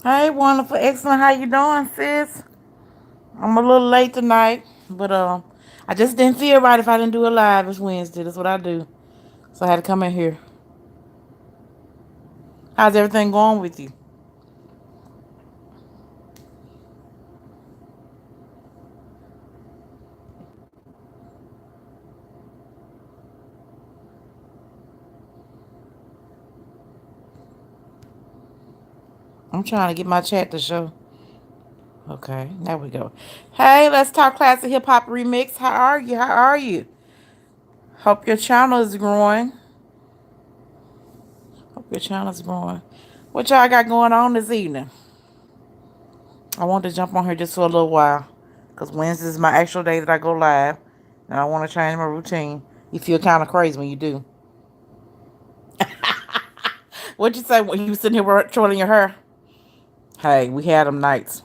Hey, wonderful, excellent. How you doing, sis? I'm a little late tonight, but I just didn't feel right if I didn't do it live. It's Wednesday. That's what I do. So I had to come in here. How's everything going with you? I'm trying to get my chat to show. Okay, there we go. Hey, let's talk classic hip hop remix. How are you? How are you? Hope your channel is growing. Hope your channel is growing. What y'all got going on this evening? I want to jump on here just for a little while. Because Wednesday is my actual day that I go live. And I want to change my routine. You feel kind of crazy when you do. What'd you say when you was sitting here twirling your hair? Hey, we had them nights.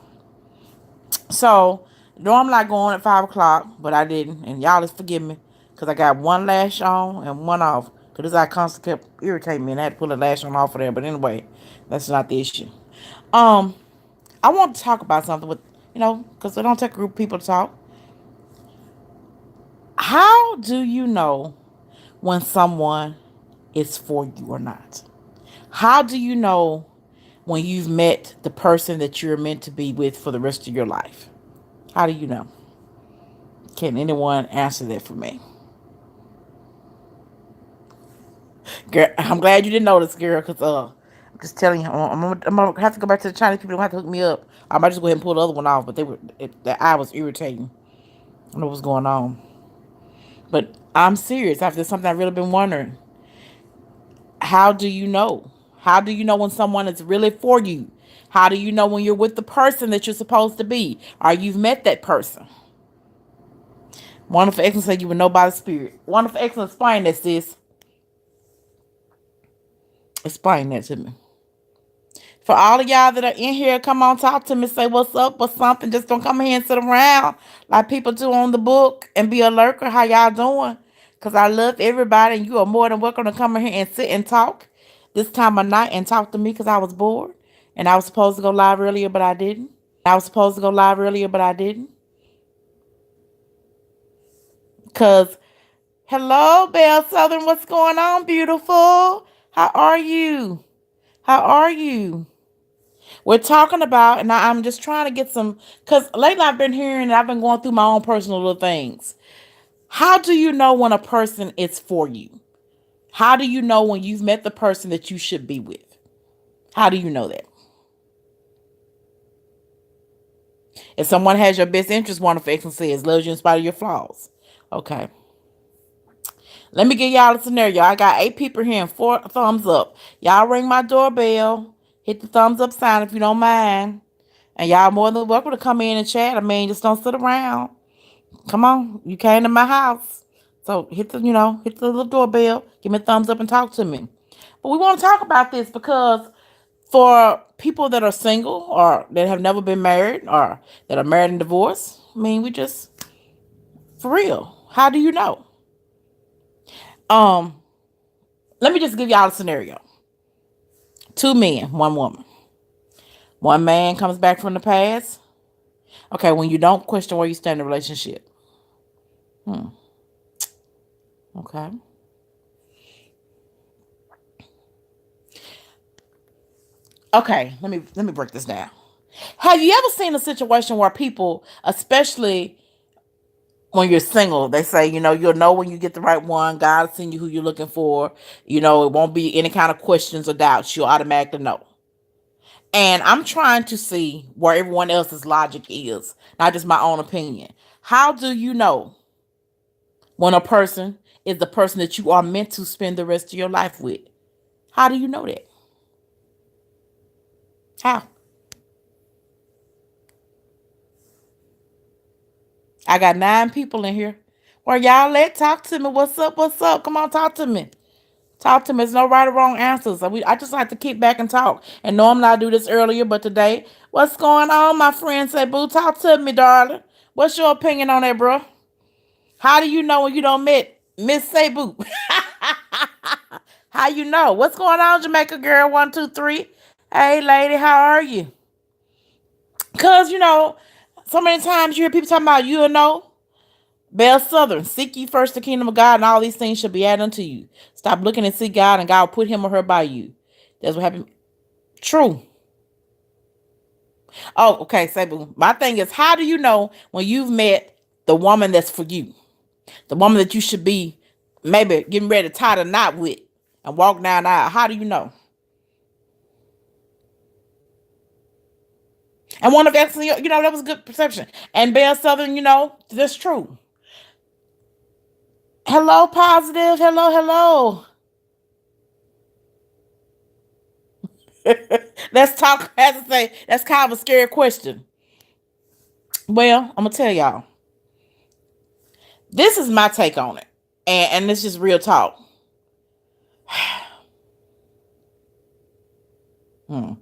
So, normally I go on at 5 o'clock, but I didn't. And y'all just forgive me. Because I got one lash on and one off. Because this eye constantly kept irritating me. And I had to pull the lash on off of there. But anyway, that's not the issue. Um, I want to talk about something with, because I don't take a group of people to talk. How do you know when someone is for you or not? How do you know when you've met the person that you're meant to be with for the rest of your life? How do you know? Can anyone answer that for me? Girl, I'm glad you didn't notice, girl, because I'm just telling you, I'm gonna have to go back to the Chinese people. Don't have to hook me up. I might just go ahead and pull the other one off, but the eye was irritating. I don't know what's going on, but I'm serious. After something I've really been wondering. How do you know? How do you know when someone is really for you? How do you know when you're with the person that you're supposed to be? Or you've met that person? Wonderful excellence said you would know by the spirit. Wonderful excellence, explain that, sis. Explain that to me. For all of y'all that are in here, come on, talk to me, say what's up or something. Just don't come here and sit around like people do on the book and be a lurker. How y'all doing? Because I love everybody and you are more than welcome to come in here and sit and talk this time of night and talk to me because I was bored. And I was supposed to go live earlier, but I didn't. Because, hello, Belle Southern, what's going on, beautiful? How are you? How are you? We're talking about, and I'm just trying to get some, because lately I've been hearing and I've been going through my own personal little things. How do you know when a person is for you? How do you know when you've met the person that you should be with? How do you know that? If someone has your best interest, wonderful excellence says, loves you in spite of your flaws. Okay. Let me give y'all a scenario. I got 8 people here and 4 thumbs up. Y'all ring my doorbell. Hit the thumbs up sign if you don't mind. And y'all more than welcome to come in and chat. I mean, just don't sit around. Come on. You came to my house. So hit the little doorbell. Give me a thumbs up and talk to me. But we want to talk about this because for people that are single or that have never been married or that are married and divorced, I mean, we just, for real, how do you know? Um, Let me just give y'all a scenario. 2 men, 1 woman. One man comes back from the past. Okay, when you don't question where you stand in the relationship. Hmm. Okay. Okay, let me break this down. Have you ever seen a situation where people, especially when you're single, they say, you'll know when you get the right one. God's send you who you're looking for. It won't be any kind of questions or doubts. You'll automatically know. And I'm trying to see where everyone else's logic is, not just my own opinion. How do you know when a person is the person that you are meant to spend the rest of your life with? How do you know that? How? I got 9 people in here. Where y'all at? Talk to me. What's up? What's up? Come on, talk to me. Talk to me. There's no right or wrong answers. I just like to kick back and talk. And normally I do this earlier, but today, what's going on, my friend? Say, boo, talk to me, darling. What's your opinion on that, bro? How do you know when you don't meet Miss Cebu? How you know? What's going on, Jamaica girl? 1, 2, 3. Hey, lady, how are you? Because, so many times you hear people talking about, Bell Southern, seek ye first the kingdom of God, and all these things shall be added unto you. Stop looking and seek God, and God will put him or her by you. That's what happened. True. Oh, okay, Sabu. My thing is, how do you know when you've met the woman that's for you? The woman that you should be maybe getting ready to tie the knot with and walk down the aisle. How do you know? And one of excellent, that was good perception. And Bell Southern, that's true. Hello, positive. Hello. Let's talk. As I say, that's kind of a scary question. Well, I'm gonna tell y'all. This is my take on it, and this is real talk. Hmm.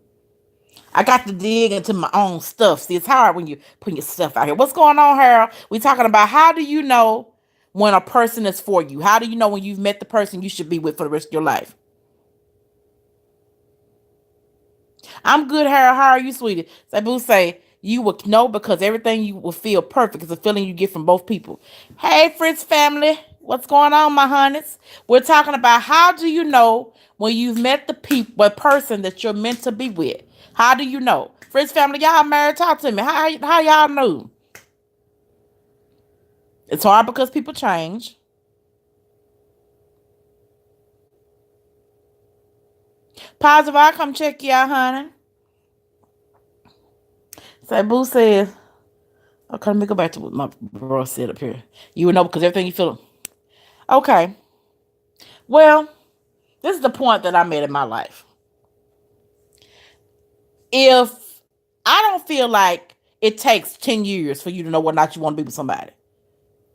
I got to dig into my own stuff. See, it's hard when you put your stuff out here. What's going on, Harold? We talking about how do you know when a person is for you? How do you know when you've met the person you should be with for the rest of your life? I'm good, Harold. How are you, sweetie? Sabu say you will know because everything you will feel perfect is a feeling you get from both people. Hey, Fritz family. What's going on, my honeys? We're talking about how do you know when you've met the person that you're meant to be with? How do you know? Fritz family, y'all married, talk to me. How y'all know? It's hard because people change. Positive, I come check you out, honey. Sabu says, okay, let me go back to what my bro said up here. You would know because everything you feel. Okay. Well, this is the point that I made in my life. If I don't feel like it takes 10 years for you to know whether or not you want to be with somebody.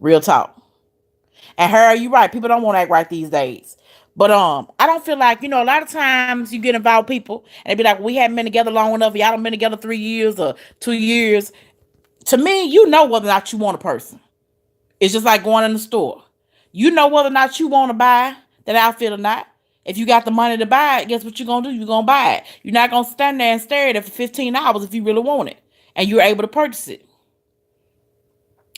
Real talk. And her, you're right. People don't want to act right these days. But I don't feel like, a lot of times you get involved with people and they be like, we haven't been together long enough. Y'all done been together 3 years or 2 years. To me, you know whether or not you want a person. It's just like going in the store. You know whether or not you want to buy that outfit or not. If you got the money to buy it, guess what you're going to do? You're going to buy it. You're not going to stand there and stare at it for 15 hours if you really want it. And you're able to purchase it.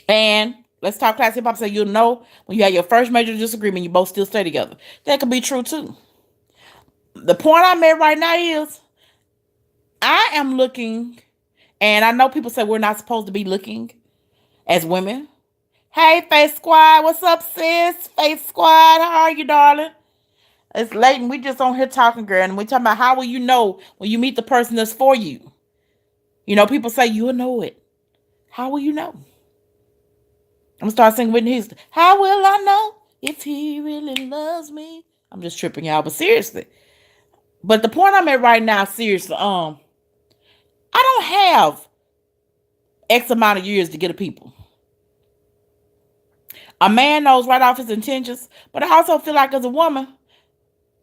And let's talk class hip hop. Say you'll know when you have your first major disagreement, you both still stay together. That could be true too. The point I'm at right now is I am looking, and I know people say we're not supposed to be looking as women. Hey, Face Squad, what's up, sis? Face Squad, how are you, darling? It's late and we just on here talking, girl, and we talking about how will you know when you meet the person that's for you. People say you'll know it. How will you know? I'm gonna start singing Whitney Houston. How will I know if he really loves me? I'm just tripping y'all, but seriously. But the point I'm at right now, seriously, I don't have X amount of years to get a people. A man knows right off his intentions, but I also feel like as a woman,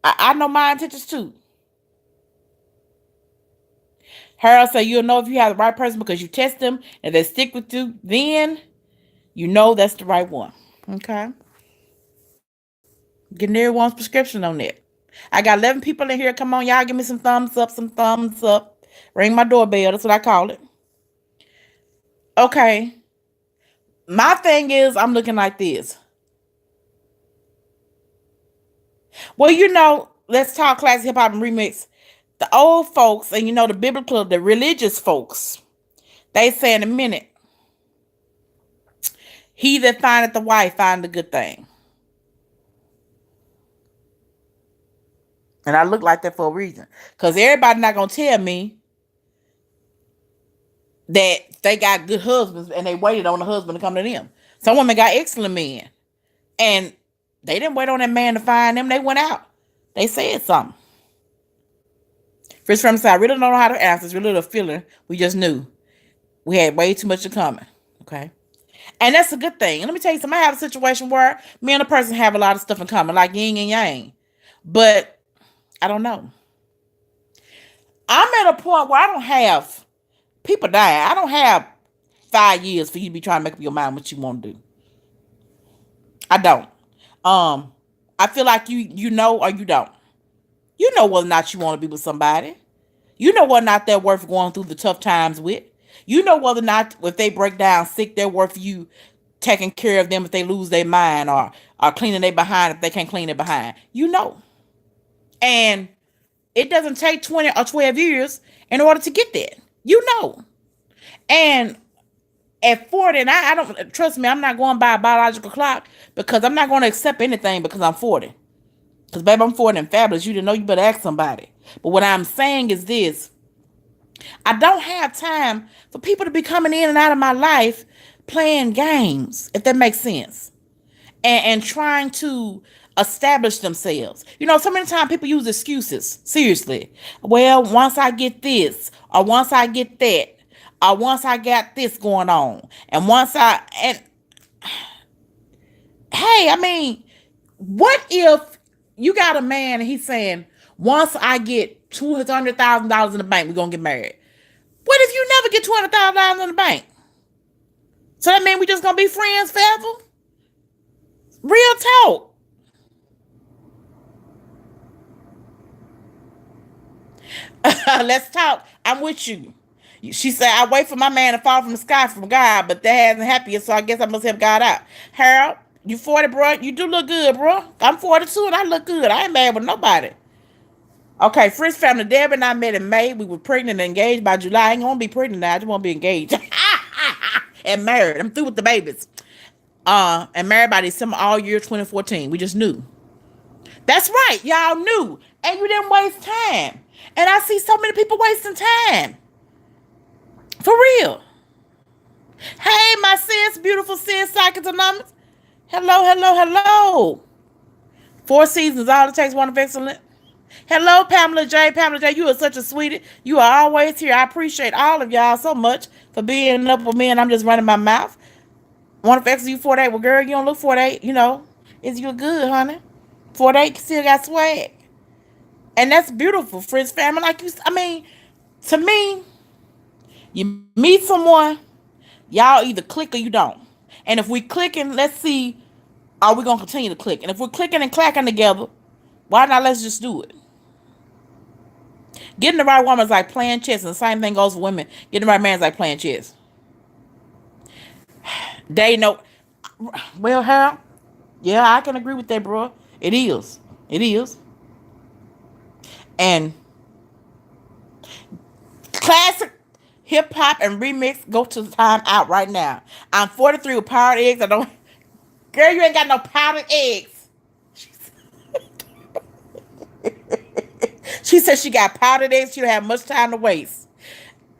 I know my intentions too. Harold said you'll know if you have the right person because you test them and they stick with you, then you know that's the right one. Okay. Getting everyone's prescription on that. I got 11 people in here. Come on, y'all give me some thumbs up, some thumbs up. Ring my doorbell. That's what I call it. Okay. My thing is, I'm looking like this. Well, let's talk classic hip hop and remix. The old folks and the biblical, the religious folks, they say in a minute, he that findeth the wife find a good thing. And I look like that for a reason. Because everybody not going to tell me that they got good husbands and they waited on the husband to come to them. Some women got excellent men. And they didn't wait on that man to find them. They went out. They said something. First from side, I really don't know how to answer. It's really a feeling. We just knew. We had way too much in common. Okay. And that's a good thing. And let me tell you something. I have a situation where me and a person have a lot of stuff in common, like yin and yang. But I don't know. I'm at a point where I don't have people dying. I don't have 5 years for you to be trying to make up your mind what you want to do. I don't. I feel like you know or you don't. You know whether or not you want to be with somebody. You know whether or not they're worth going through the tough times with. You know whether or not if they break down sick, they're worth you taking care of them if they lose their mind or cleaning their behind if they can't clean their behind. You know. And it doesn't take 20 or 12 years in order to get that. You know. And at 40, and I don't trust me, I'm not going by a biological clock because I'm not going to accept anything because I'm 40. Because, baby, I'm 40 and fabulous. You didn't know, you better ask somebody. But what I'm saying is this: I don't have time for people to be coming in and out of my life playing games, if that makes sense, and trying to establish themselves. You know, so many times people use excuses. Seriously. Well, once I get this, or once I get that, or once I got this going on, and hey, I mean, what if you got a man and he's saying, once I get $200,000 in the bank, we're going to get married? What if you never get $200,000 in the bank? So that means we just going to be friends forever? Real talk. Let's talk. I'm with you. She said, I wait for my man to fall from the sky from God, but that hasn't happened yet, so I guess I must help God out. Harold, you 40, bro. You do look good, bro. I'm 42 and I look good. I ain't mad with nobody. Okay, Fritz family, Debbie and I met in May. We were pregnant and engaged by July. I ain't gonna be pregnant now. I just want to be engaged and married. I'm through with the babies. And married by December all year 2014. We just knew. That's right, y'all knew, and you didn't waste time. And I see so many people wasting time. For real. Hey, my sis, beautiful sis, Psychics Anonymous. Hello, hello, hello. 4 seasons, all it takes, one of excellent. Hello, Pamela J. Pamela J, you are such a sweetie. You are always here. I appreciate all of y'all so much for being up with me, and I'm just running my mouth. One of excellent, you 48. Well, girl, you don't look 48, you know. Is you good, honey? 48 still got swag. And that's beautiful, Fritz family. Like you, I mean, to me, you meet someone, y'all either click or you don't. And if we clicking, let's see, are we gonna continue to click? And if we're clicking and clacking together, why not let's just do it? Getting the right woman is like playing chess, and the same thing goes for women. Getting the right man is like playing chess. They know. Well, Harold, yeah, I can agree with that, bro. It is. It is. And classic hip hop and remix, go to the time out right now. I'm 43 with powdered eggs. I don't. Girl, you ain't got no powdered eggs. She said she got powdered eggs. She don't have much time to waste.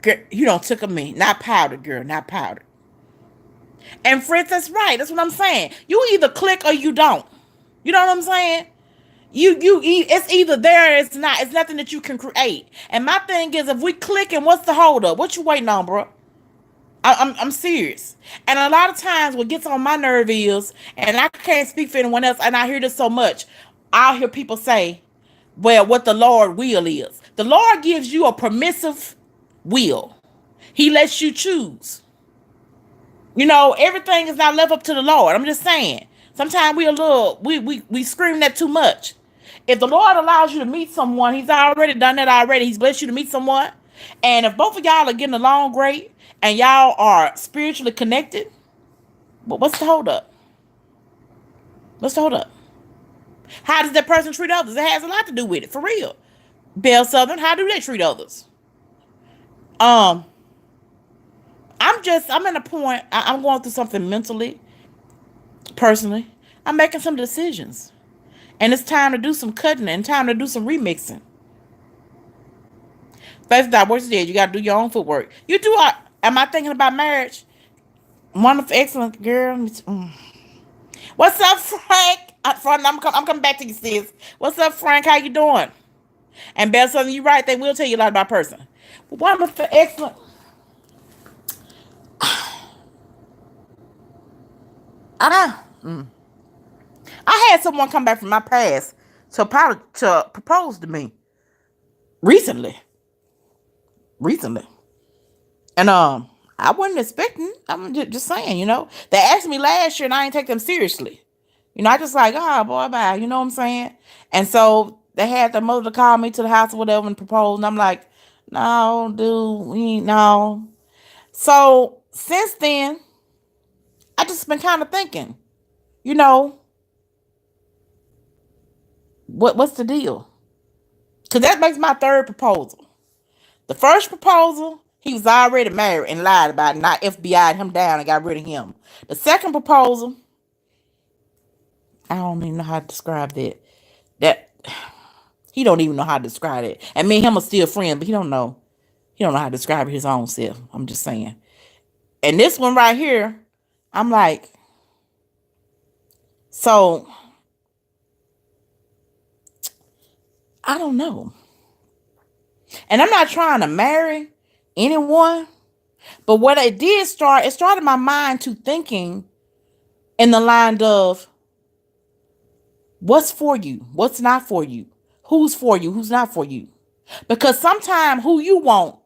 Girl, you don't took of me. Not powdered, girl. Not powdered. And Fritz, that's right. That's what I'm saying. You either click or you don't. You know what I'm saying? It's either there or it's not. It's nothing that you can create. And my thing is, if we click, and what's the hold up? What you waiting on, bro? I'm serious. And a lot of times what gets on my nerve is, and I can't speak for anyone else, and I hear this so much, I'll hear people say, well, what the Lord will is. The Lord gives you a permissive will. He lets you choose. You know, everything is not left up to the Lord. I'm just saying. Sometimes we scream that too much. If the Lord allows you to meet someone, he's already done that already. He's blessed you to meet someone. And if both of y'all are getting along great and y'all are spiritually connected, but what's the hold up? What's the hold up? How does that person treat others? It has a lot to do with it, for real. Bell Southern, how do they treat others? I'm in a point, I'm going through something mentally, personally. I'm making some decisions. And it's time to do some cutting and time to do some remixing. Faith that works dead. You got to do your own footwork. You do. Am I thinking about marriage? Wonderful, excellent girl. What's up, Frank? I'm coming back to you, sis. What's up, Frank? How you doing? And Bell Southern, you're right. They will tell you a lot about a person. But wonderful, excellent. I had someone come back from my past to propose to me recently. And I wasn't expecting. I'm just saying, you know. They asked me last year and I didn't take them seriously. You know, I just like, oh boy, bye. You know what I'm saying? And so they had their mother to call me to the house or whatever and propose. And I'm like, no, dude, no. So since then, I just been kind of thinking, you know, what's the deal? Because that makes my third proposal. The first proposal, he was already married and lied about it, and I FBI'd him down and got rid of him. The second proposal, I don't even know how to describe that. That he don't even know how to describe it. And me and him are still friends, but he don't know. He don't know how to describe his own self. I'm just saying. And this one right here, I'm like, so I don't know. And I'm not trying to marry anyone, but what it did start, it started my mind to thinking in the line of what's for you, what's not for you, who's for you, who's not for you. Because sometimes who you want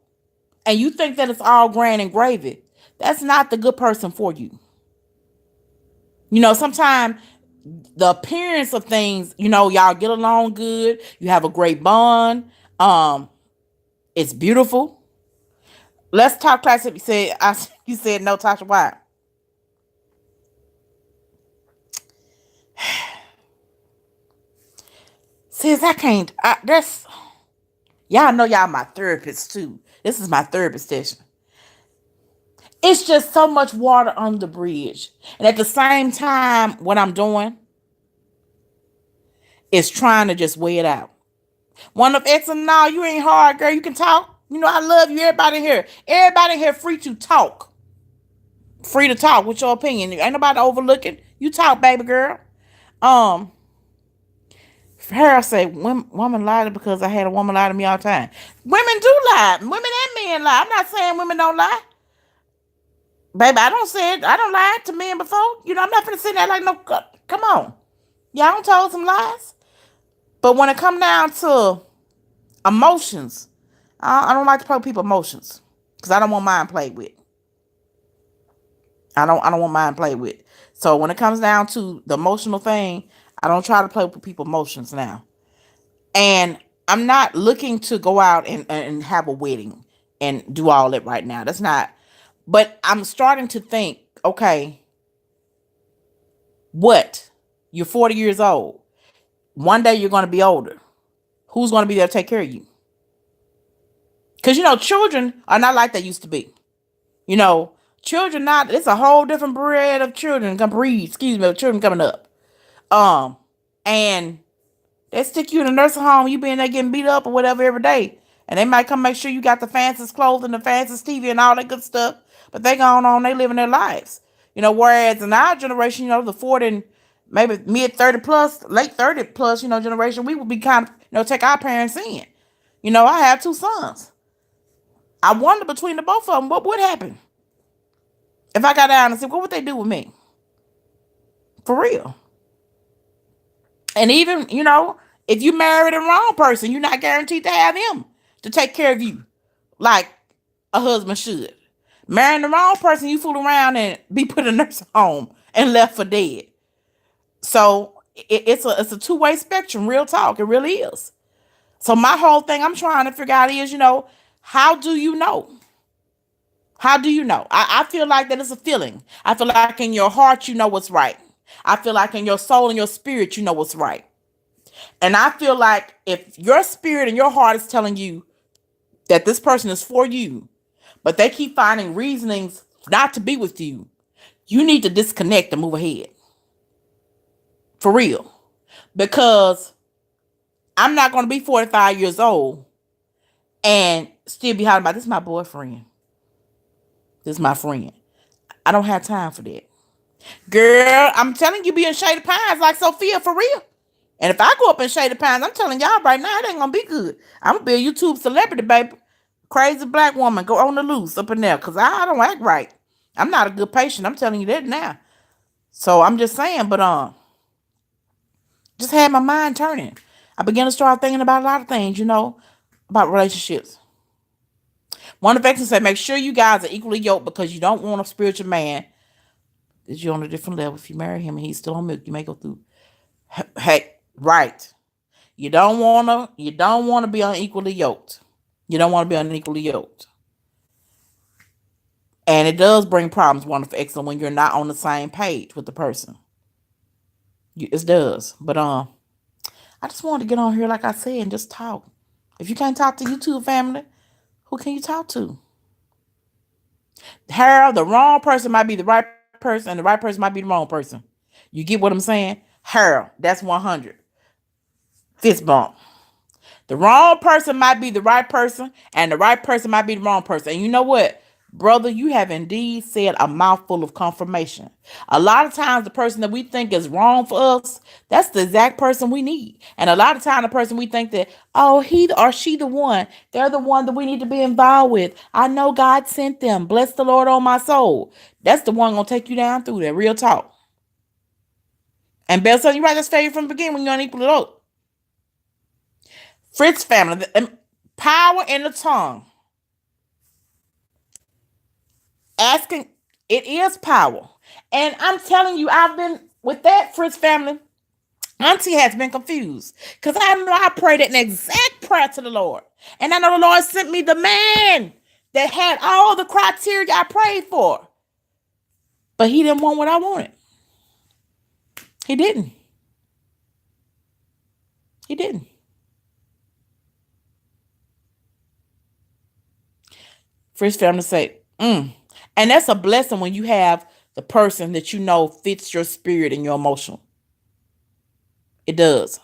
and you think that it's all grand and gravy, that's not the good person for you. You know, sometimes the appearance of things, you know, y'all get along good, you have a great bond, it's beautiful. Let's talk classic. You said no, Tasha. Why? Sis, I can't. That's y'all know y'all my therapist too. This is my therapist session. It's just so much water on the bridge, and at the same time, what I'm doing is trying to just weigh it out. One of X and no, you ain't hard, girl. You can talk. You know I love you. Everybody here, free to talk. Free to talk with your opinion. Ain't nobody overlooking. You talk, baby girl. Um, her I say woman lied because I had a woman lie to me all the time. Women do lie. Women and men lie. I'm not saying women don't lie. Baby, I don't say it. I don't lie to men before. You know, I'm not gonna sit there like no. Come on, y'all told some lies. But when it come down to emotions, I don't like to play with people's emotions because I don't want mine played with. I don't want mine played with. So when it comes down to the emotional thing, I don't try to play with people's emotions now. And I'm not looking to go out and have a wedding and do all that right now. That's not. But I'm starting to think, okay, what? You're 40 years old. One day you're going to be older. Who's going to be there to take care of you? Because, you know, children are not like they used to be. You know, children not, it's a whole different breed of children, of children coming up. And they stick you in a nursing home, you being there getting beat up or whatever every day. And they might come make sure you got the fanciest clothes and the fanciest TV and all that good stuff. But they going on, they living their lives. You know, whereas in our generation, you know, the 40 and maybe mid 30 plus, late 30 plus, you know, generation, we would be kind of, you know, take our parents in. You know, I have two sons. I wonder between the both of them, what would happen? If I got down and said, what would they do with me? For real. And even, you know, if you married the wrong person, you're not guaranteed to have him to take care of you like a husband should. Marrying the wrong person, you fool around and be put in a nursing home and left for dead. So it's a two-way spectrum, real talk. It really is. So my whole thing I'm trying to figure out is, you know, how do you know? How do you know? I feel like that it's a feeling. I feel like in your heart, you know what's right. I feel like in your soul and your spirit, you know what's right. And I feel like if your spirit and your heart is telling you that this person is for you, but they keep finding reasonings not to be with you, you need to disconnect and move ahead. For real. Because I'm not going to be 45 years old and still be hollering about this is my boyfriend. This is my friend. I don't have time for that. Girl, I'm telling you, be in Shady Pines like Sophia for real. And if I go up in Shady Pines, I'm telling y'all right now, it ain't gonna be good. I'm gonna be a YouTube celebrity, baby. Crazy black woman, go on the loose up in there, cause I don't act right. I'm not a good patient. I'm telling you that now. So I'm just saying, but just had my mind turning. I began to start thinking about a lot of things, you know, about relationships. One of the things said, make sure you guys are equally yoked because you don't want a spiritual man. Is you're on a different level. If you marry him and he's still on milk, you may go through. Hey, right. You don't wanna be unequally yoked. You don't want to be unequally yoked. And it does bring problems, wonderful excellent, when you're not on the same page with the person. It does. But I just wanted to get on here, like I said, and just talk. If you can't talk to YouTube family, who can you talk to? Harold, the wrong person might be the right person, and the right person might be the wrong person. You get what I'm saying? Harold, that's 100. Fist bump. The wrong person might be the right person, and the right person might be the wrong person. And you know what? Brother, you have indeed said a mouthful of confirmation. A lot of times, the person that we think is wrong for us, that's the exact person we need. And a lot of times, the person we think that, oh, he or she the one, they're the one that we need to be involved with. I know God sent them. Bless the Lord on my soul. That's the one going to take you down through that. Real talk. And Bell said, you right, that's failure from the beginning when you're unequal it up. Fritz family, power in the tongue. Asking, it is power. And I'm telling you, I've been with that Fritz family. Auntie has been confused because I know I prayed an exact prayer to the Lord. And I know the Lord sent me the man that had all the criteria I prayed for. But he didn't want what I wanted. He didn't. He didn't. Fritz family say, And that's a blessing when you have the person that you know fits your spirit and your emotion. It does.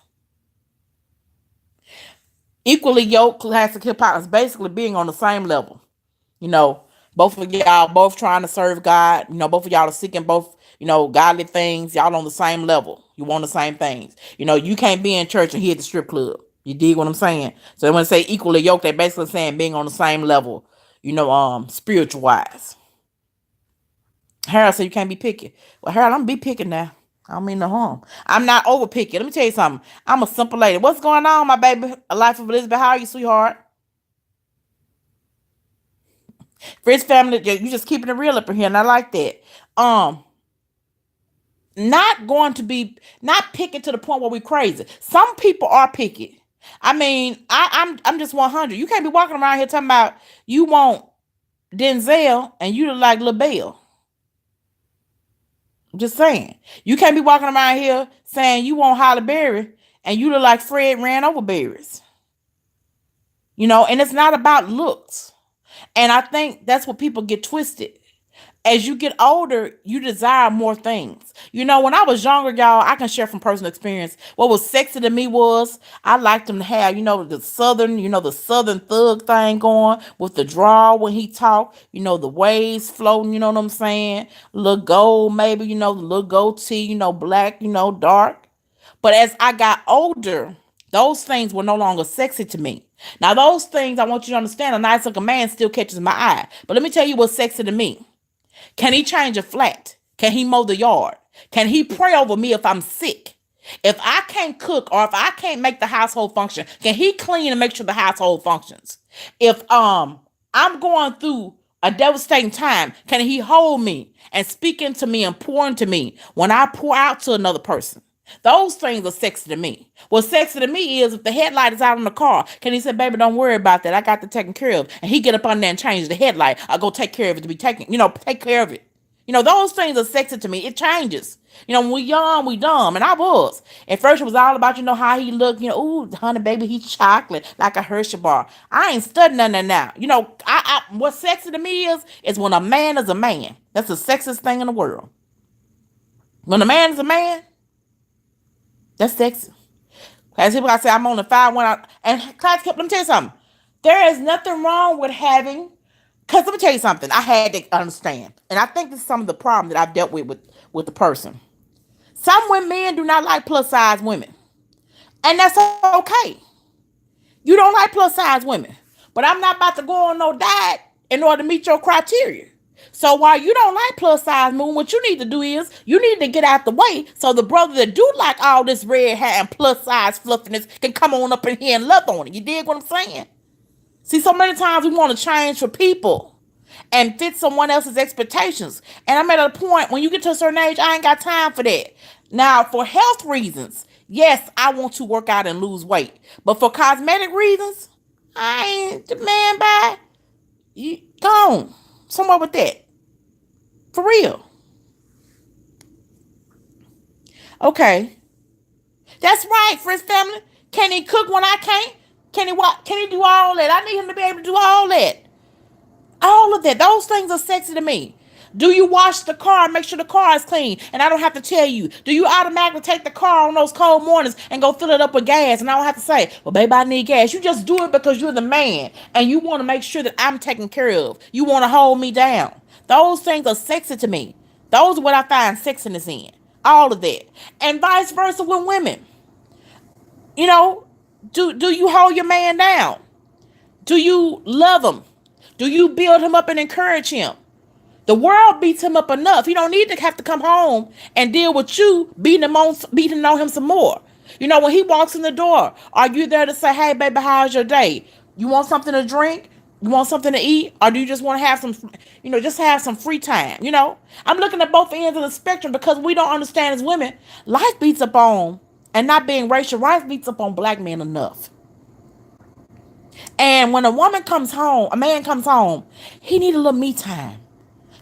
Equally yoked classic hip hop is basically being on the same level. You know, both of y'all both trying to serve God. You know, both of y'all are seeking both, godly things. Y'all on the same level. You want the same things. You can't be in church and he at the strip club. You dig what I'm saying? So when they say equally yoked, they're basically saying being on the same level, spiritual wise. Harold said you can't be picky. Well, Harold, I'm gonna be picky now. I don't mean no harm. I'm not over picky. Let me tell you something. I'm a simple lady. What's going on, my baby? A life of Elizabeth. How are you, sweetheart? Fritz family, you just keeping it real up in here, and I like that. Not going to be not picky to the point where we crazy. Some people are picky. I mean, I'm just 100. You can't be walking around here talking about you want Denzel and you look like LaBelle. Just saying. You can't be walking around here saying you want Halle Berry and you look like Fred ran over berries. And it's not about looks. And I think that's what people get twisted. As you get older, you desire more things. When I was younger, y'all, I can share from personal experience. What was sexy to me was I liked him to have, the southern thug thing going with the draw when he talked, the waves floating, you know what I'm saying? Little gold, maybe, the little gold tee, black, dark. But as I got older, those things were no longer sexy to me. Now, those things I want you to understand, a nice looking man still catches my eye. But let me tell you what's sexy to me. Can he change a flat? Can he mow the yard? Can he pray over me if I'm sick? If I can't cook or if I can't make the household function, can he clean and make sure the household functions? If I'm going through a devastating time, can he hold me and speak into me and pour into me when I pour out to another person? Those things are sexy to me. What's sexy to me is if the headlight is out on the car, can he say, baby, don't worry about that. I got that taken care of. And he get up on there and change the headlight. I go take care of it to be taken, take care of it. Those things are sexy to me. It changes. When we young, we dumb. And I was. At first, it was all about, how he looked. Ooh, honey, baby, he's chocolate, like a Hershey bar. I ain't studying none of that now. What's sexy to me is when a man is a man. That's the sexiest thing in the world. When a man is a man, that's sexy. As people I say, I'm on the 5-1. And class, let me tell you something. There is nothing wrong with having, because let me tell you something. I had to understand. And I think this is some of the problem that I've dealt with the person. Some men do not like plus size women. And that's okay. You don't like plus size women. But I'm not about to go on no diet in order to meet your criteria. So while you don't like plus size moon, what you need to do is you need to get out the way so the brother that do like all this red hair and plus size fluffiness can come on up in here and love on it. You dig what I'm saying? See, so many times we want to change for people and fit someone else's expectations. And I'm at a point when you get to a certain age, I ain't got time for that. Now, for health reasons, yes, I want to work out and lose weight. But for cosmetic reasons, I ain't the man by. You gone somewhere with that. For real. Okay. That's right, Friends family. Can he cook when I can't? Can he what? Can he do all that? I need him to be able to do all that. All of that. Those things are sexy to me. Do you wash the car and make sure the car is clean? And I don't have to tell you. Do you automatically take the car on those cold mornings and go fill it up with gas? And I don't have to say, well, baby, I need gas. You just do it because you're the man and you want to make sure that I'm taken care of. You want to hold me down. Those things are sexy to me. Those are what I find sexiness in. All of that. And vice versa with women. You know, do you hold your man down? Do you love him? Do you build him up and encourage him? The world beats him up enough. He don't need to have to come home and deal with you beating on him some more. You know, when he walks in the door, are you there to say, hey, baby, how's your day? You want something to drink? You want something to eat? Or do you just want to have some, just have some free time? I'm looking at both ends of the spectrum because we don't understand as women. Life beats up on, and not being racial, life beats up on black men enough. And when a man comes home, he need a little me time.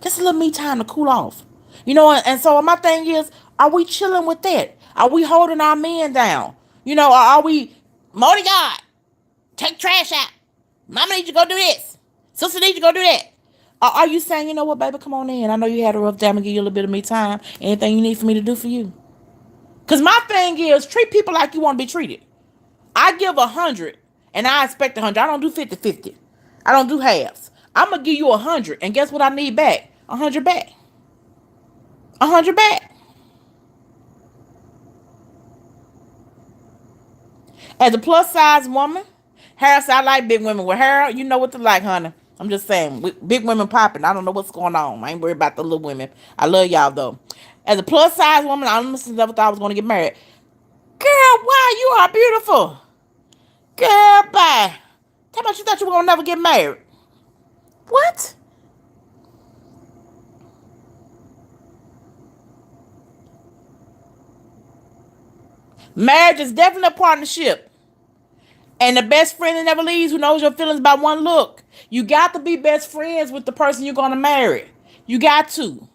Just a little me time to cool off. And so my thing is, are we chilling with that? Are we holding our men down? Or are we, motor yard, take trash out. Mama needs you to go do this. Sister needs you to go do that. Or are you saying, you know what, baby, come on in. I know you had a rough day. I'm going to give you a little bit of me time. Anything you need for me to do for you? Because my thing is, treat people like you want to be treated. I give 100 and I expect 100. I don't do 50-50. I don't do halves. I'm going to give you 100. And guess what I need back? 100 back. 100 back. As a plus size woman, Harris, I like big women. With hair, you know what to like, honey. I'm just saying, big women popping. I don't know what's going on. I ain't worried about the little women. I love y'all though. As a plus size woman, I honestly never thought I was going to get married. Girl, why? You are beautiful. Girl, bye. Tell me you thought you were going to never get married. What? Marriage is definitely a partnership. And the best friend that never leaves, who knows your feelings by one look. You got to be best friends with the person you're going to marry. You got to.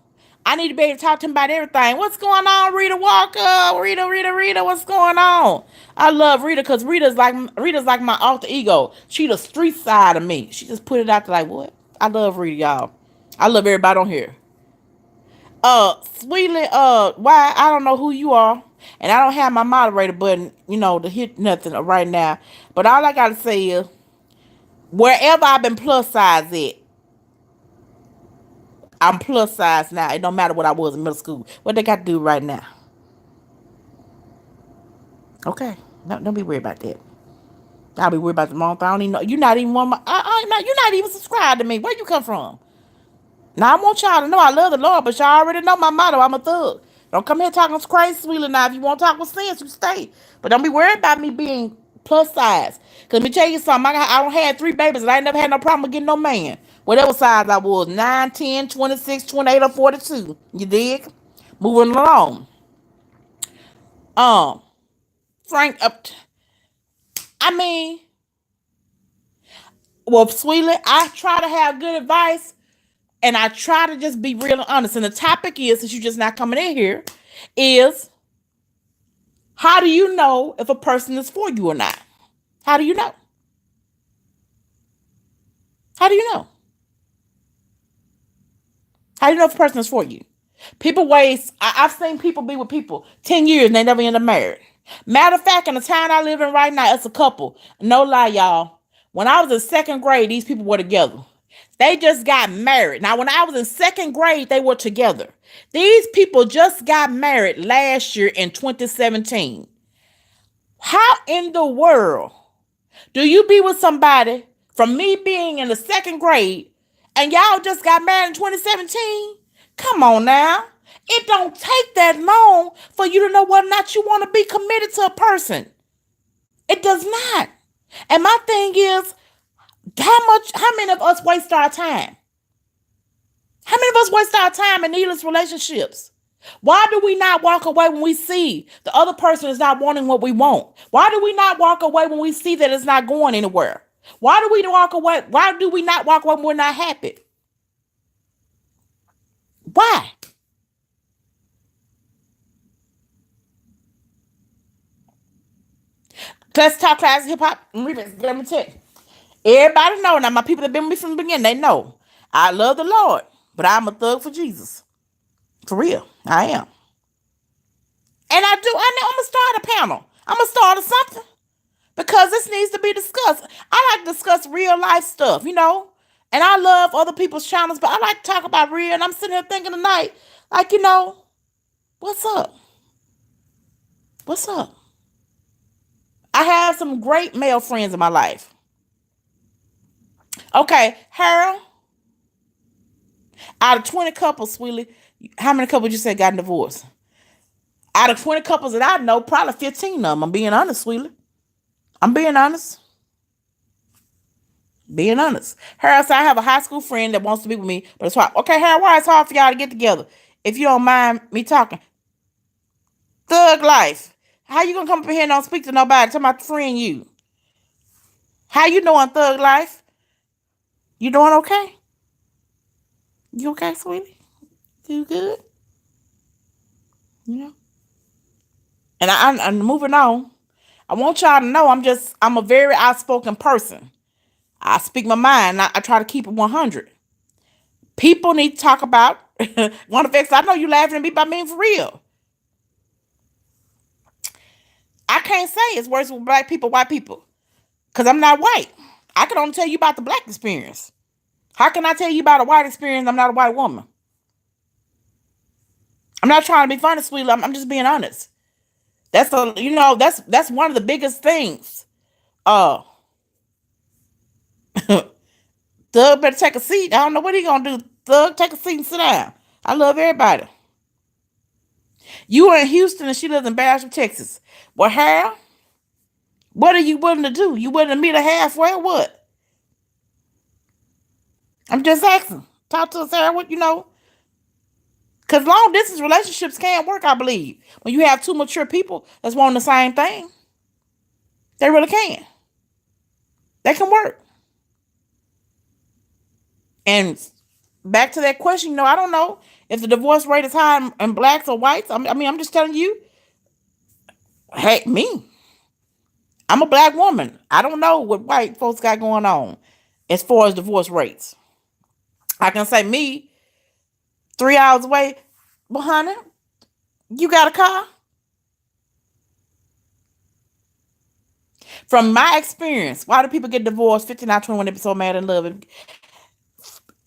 I need to be able to talk to him about everything. What's going on, Rita Walker? Rita, what's going on? I love Rita because Rita's like my alter ego. She the street side of me. She just put it out there like, what? I love Rita, y'all. I love everybody on here. Sweetly, why? I don't know who you are. And I don't have my moderator button, to hit nothing right now. But all I got to say is, wherever I've been plus size at, I'm plus size now. It don't matter what I was in middle school. What they got to do right now? Okay. No, don't be worried about that. I'll be worried about the wrong thing. I don't even know. You're not even one of my, you're not even subscribed to me. Where you come from? Now, I want y'all to know I love the Lord, but y'all already know my motto. I'm a thug. Don't come here talking crazy, sweetly. Now, if you want to talk with sense, you stay. But don't be worried about me being plus size. Because let me tell you something. I don't have 3 babies, and I ain't never had no problem with getting no man. Whatever size I was, 9, 10, 26, 28, or 42. You dig? Moving along. Frank, sweetly, I try to have good advice. And I try to just be real and honest. And the topic is, since you're just not coming in here, is how do you know if a person is for you or not? How do you know? How do you know? How do you know if a person is for you? People waste, I've seen people be with people 10 years and they never end up married. Matter of fact, in the town I live in right now, it's a couple. No lie, y'all. When I was in 2nd grade, these people were together. They just got married. Now, when I was in 2nd grade, they were together. These people just got married last year in 2017. How in the world do you be with somebody from me being in the 2nd grade and y'all just got married in 2017? Come on now. It don't take that long for you to know whether or not you want to be committed to a person. It does not. And my thing is, how many of us waste our time? How many of us waste our time in needless relationships? Why do we not walk away when we see the other person is not wanting what we want? Why do we not walk away when we see that it's not going anywhere? Why do we walk away? Why do we not walk away when we're not happy? Why? Let's talk classic hip hop and remix. Let me tell you. Everybody know now. My people that been with me from the beginning, they know. I love the Lord, but I'm a thug for Jesus. For real. I am. And I do. I know I'm gonna start a panel. I'm gonna start something. Because this needs to be discussed. I like to discuss real life stuff, and I love other people's channels, but I like to talk about real. And I'm sitting here thinking tonight, like, what's up? What's up? I have some great male friends in my life. Okay, Harold, out of 20 couples, Sweetie, how many couples you said got divorced? Out of 20 couples that I know, probably 15 of them. I'm being honest, Sweetie. I'm being honest. Being honest. Harold said, I have a high school friend that wants to be with me, but it's hard. Okay, Harold, why it's hard for y'all to get together? If you don't mind me talking. Thug life. How you gonna come up here and don't speak to nobody? Talking about friend you. How you doing, thug life? You doing okay? You okay, sweetie? You good? And I'm moving on. I want y'all to know I'm a very outspoken person. I speak my mind. I try to keep it 100. People need to talk about one of the facts. I know you laughing at me, but I mean for real. I can't say it's worse with black people, white people, because I'm not white. I can only tell you about the black experience. How can I tell you about a white experience? I'm not a white woman. I'm not trying to be funny, sweetie. I'm just being honest. That's that's one of the biggest things. Thug better take a seat. I don't know what he gonna do. Thug, take a seat and sit down. I love everybody. You are in Houston and she lives in Basham, Texas. Well, Harold, what are you willing to do? You willing to meet her halfway or what? I'm just asking. Talk to us, Harold. What Because long distance relationships can't work, I believe. When you have two mature people that's wanting the same thing, they really can. They can work. And back to that question, I don't know if the divorce rate is high in blacks or whites. I'm just telling you. Hey, me. I'm a black woman. I don't know what white folks got going on as far as divorce rates. I can say me, 3 hours away. Well, honey, you got a car? From my experience, why do people get divorced 59-21 they be so mad in love?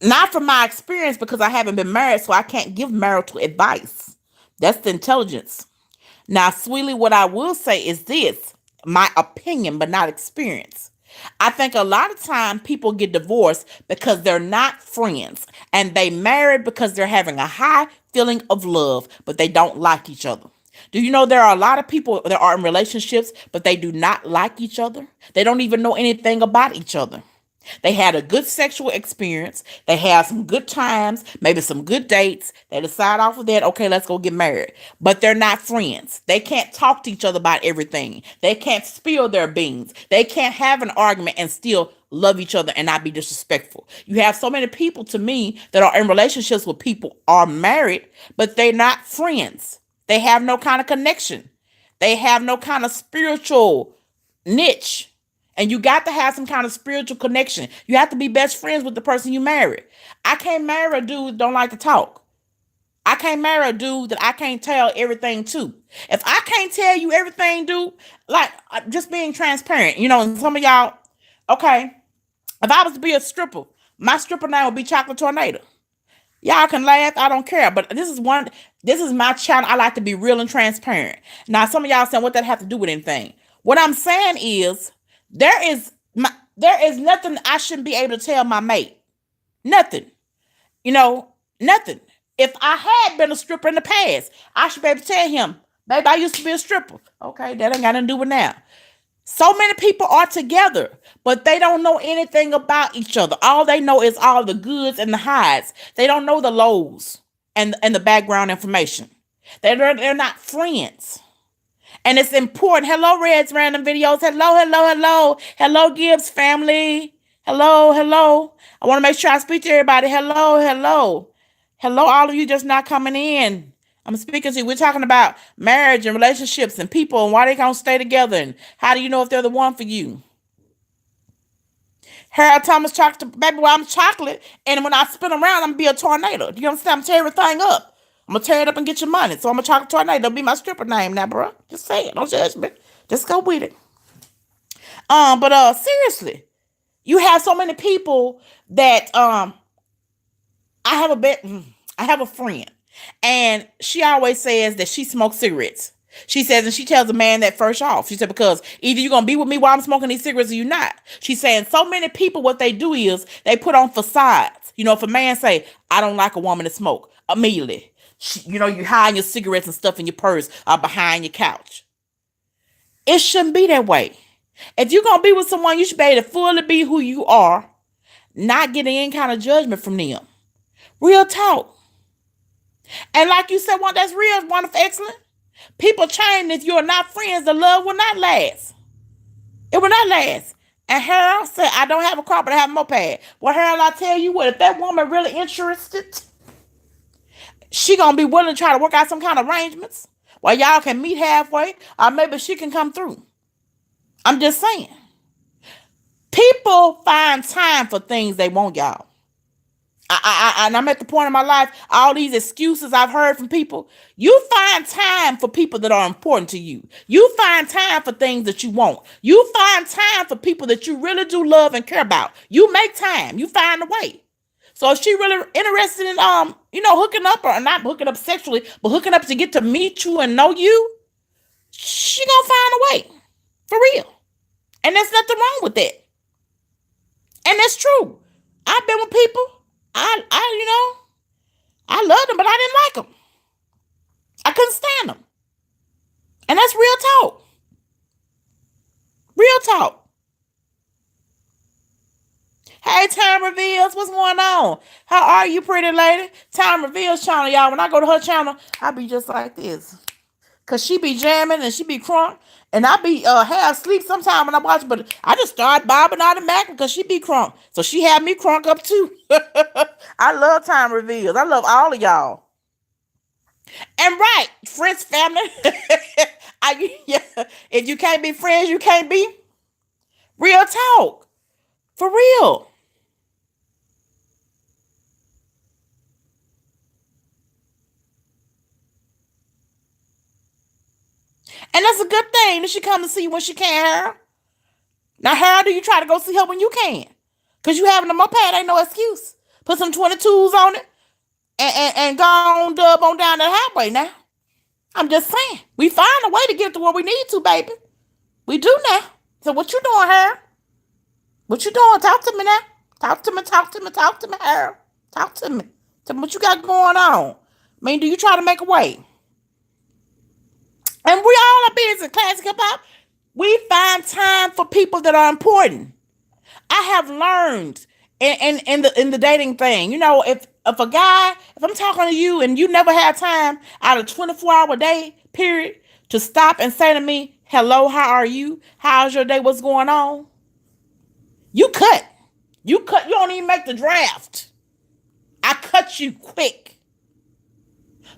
Not from my experience, because I haven't been married, so I can't give marital advice. That's the intelligence. Now, sweetie, what I will say is this, my opinion, but not experience. I think a lot of time people get divorced because they're not friends, and they married because they're having a high feeling of love, but they don't like each other. Do you know there are a lot of people that are in relationships, but they do not like each other? They don't even know anything about each other. They had a good sexual experience. They had some good times, maybe some good dates. They decide off of that, okay, let's go get married. But they're not friends. They can't talk to each other about everything. They can't spill their beans. They can't have an argument and still love each other and not be disrespectful. You have so many people, to me, that are in relationships with people are married, but they're not friends. They have no kind of connection. They have no kind of spiritual niche. And you got to have some kind of spiritual connection. You have to be best friends with the person you marry. I can't marry a dude that don't like to talk. I can't marry a dude that I can't tell everything to. If I can't tell you everything, dude, like just being transparent, and some of y'all, okay, if I was to be a stripper, my stripper name would be Chocolate Tornado. Y'all can laugh, I don't care. But this is my channel. I like to be real and transparent. Now, some of y'all saying, what that have to do with anything? What I'm saying is, there is nothing I shouldn't be able to tell my mate. Nothing. Nothing. If I had been a stripper in the past, I should be able to tell him, baby, I used to be a stripper. Okay, that ain't got nothing to do with now. So many people are together, but they don't know anything about each other. All they know is all the goods and the highs. They don't know the lows and the background information. They're not friends. And it's important. Hello, Red's Random Videos. Hello, hello, hello. Hello, Gibbs family. Hello, hello. I want to make sure I speak to everybody. Hello, hello. Hello, all of you just not coming in. I'm speaking to you. We're talking about marriage and relationships and people and why they gonna stay together and how do you know if they're the one for you. Harold Thomas chocolate, baby, well, I'm chocolate, and when I spin around, I'm gonna be a tornado. Do you understand? I'm tearing everything up. I'm gonna tear it up and get your money. So I'm a chocolate tornado. That'll be my stripper name now, bro. Just say it. Don't judge me. Just go with it. But seriously, you have so many people that I have a bet. I have a friend, and she always says that she smokes cigarettes. She says, and she tells the man that first off. She said, because either you're gonna be with me while I'm smoking these cigarettes or you're not. She's saying so many people, what they do is they put on facades. You know, if a man say, I don't like a woman to smoke, immediately, you hide your cigarettes and stuff in your purse or behind your couch. It shouldn't be that way. If you're gonna be with someone, you should be able to fully be who you are, not getting any kind of judgment from them. Real talk. And like you said, one that's real, wonderful, excellent. People change. If you're not friends, the love will not last. It will not last. And Harold said, I don't have a car, but I have a moped. Well, Harold, I tell you what, if that woman really interested, she gonna be willing to try to work out some kind of arrangements where y'all can meet halfway, or maybe she can come through. I'm just saying. People find time for things they want, y'all. And I'm at the point in my life, all these excuses I've heard from people. You find time for people that are important to you. You find time for things that you want. You find time for people that you really do love and care about. You make time. You find a way. So if she really interested in hooking up, or not hooking up sexually, but hooking up to get to meet you and know you, she gonna find a way. For real. And there's nothing wrong with that. And that's true. I've been with people. I loved them, but I didn't like them. I couldn't stand them. And that's real talk. Real talk. Hey, Time Reveals, what's going on? How are you, pretty lady? Time Reveals channel, y'all. When I go to her channel, I be just like this. Because she be jamming and she be crunk. And I be half asleep sometime when I watch, but I just start bobbing out and macking because she be crunk. So she had me crunk up too. I love Time Reveals. I love all of y'all. And right, friends, family. If you can't be friends, you can't be real talk. For real. And that's a good thing that she come to see you when she can't, Harold. Now, how do you try to go see her when you can? Because you having a moped ain't no excuse. Put some 22s on it and go on dub on down the highway now. I'm just saying. We find a way to get to where we need to, baby. We do now. So what you doing, Harold? What you doing? Talk to me now. Talk to me, Harold. Talk to me. Tell me what you got going on. I mean, do you try to make a way? And we all are busy. Classic hip hop. We find time for people that are important. I have learned in the dating thing. You know, if a guy, if I'm talking to you and you never had time out of 24-hour day period to stop and say to me, hello, how are you? How's your day? What's going on? You cut. You don't even make the draft. I cut you quick.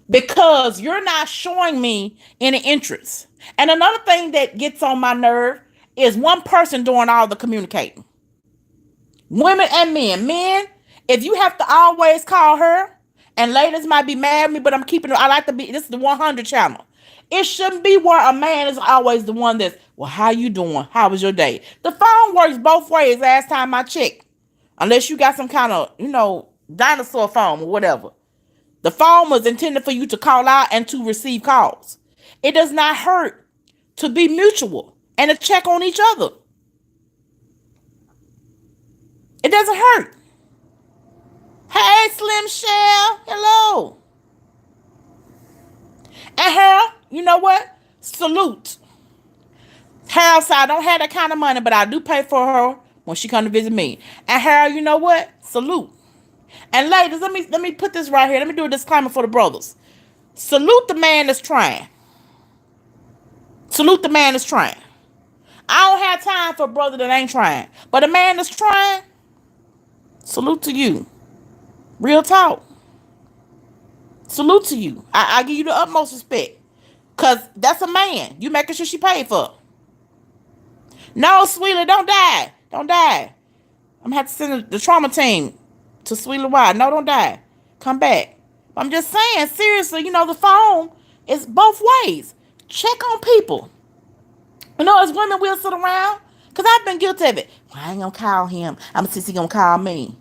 Because you're not showing me any interest. And another thing that gets on my nerve is one person doing all the communicating. Women and men. Men, if you have to always call her, and ladies might be mad at me, but I'm keeping it. I like to be, this is the 100 channel. It shouldn't be where a man is always the one that's, well, how you doing? How was your day? The phone works both ways last time I checked. Unless you got some kind of, dinosaur phone or whatever. The phone was intended for you to call out and to receive calls. It does not hurt to be mutual and to check on each other. It doesn't hurt. Hey, Slim Shell. Hello. And Harold, you know what? Salute. Harold said, I don't have that kind of money, but I do pay for her when she come to visit me. And Harold, you know what? Salute. And ladies, let me put this right here. Let me do a disclaimer for the brothers. Salute the man that's trying. Salute the man that's trying. I don't have time for a brother that ain't trying. But a man that's trying, salute to you. Real talk. Salute to you. I give you the utmost respect. Cause that's a man. You making sure she paid for. No, Sweetie, don't die. Don't die. I'm gonna have to send the trauma team to Sweetie Wide. No, don't die. Come back. I'm just saying, seriously, the phone is both ways. Check on people. As women, we'll sit around. Because I've been guilty of it. Well, I ain't going to call him. I'm since he going to call me.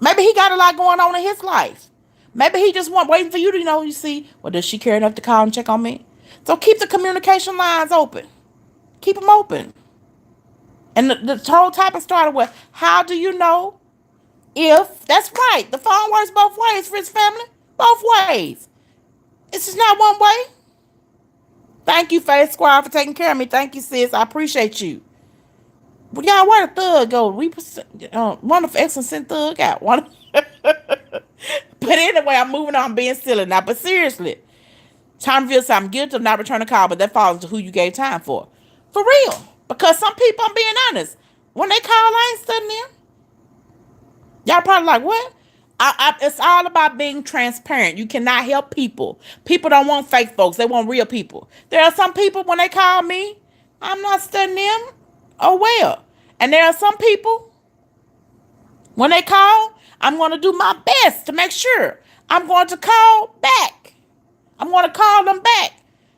Maybe he got a lot going on in his life. Maybe he just waiting for you to you see, well, does she care enough to call and check on me? So keep the communication lines open. Keep them open. And the whole topic started with, how do you know if, that's right, the phone works both ways for his family. Both ways. It's just not one way. Thank you, Faith Squad, for taking care of me. Thank you, sis. I appreciate you. Well, y'all, where the thug go? Wonderful, excellent, sent thug out. But anyway, I'm moving on, being silly now. But seriously, time reveals I'm guilty of not returning a call, but that falls into who you gave time for. For real. Because some people, I'm being honest, when they call, I ain't studying them. Y'all probably like, what? It's all about being transparent. You cannot help people. People don't want fake folks. They want real people. There are some people, when they call me, I'm not studying them. Oh, well. And there are some people, when they call, I'm going to do my best to make sure. I'm going to call back. I'm going to call them back.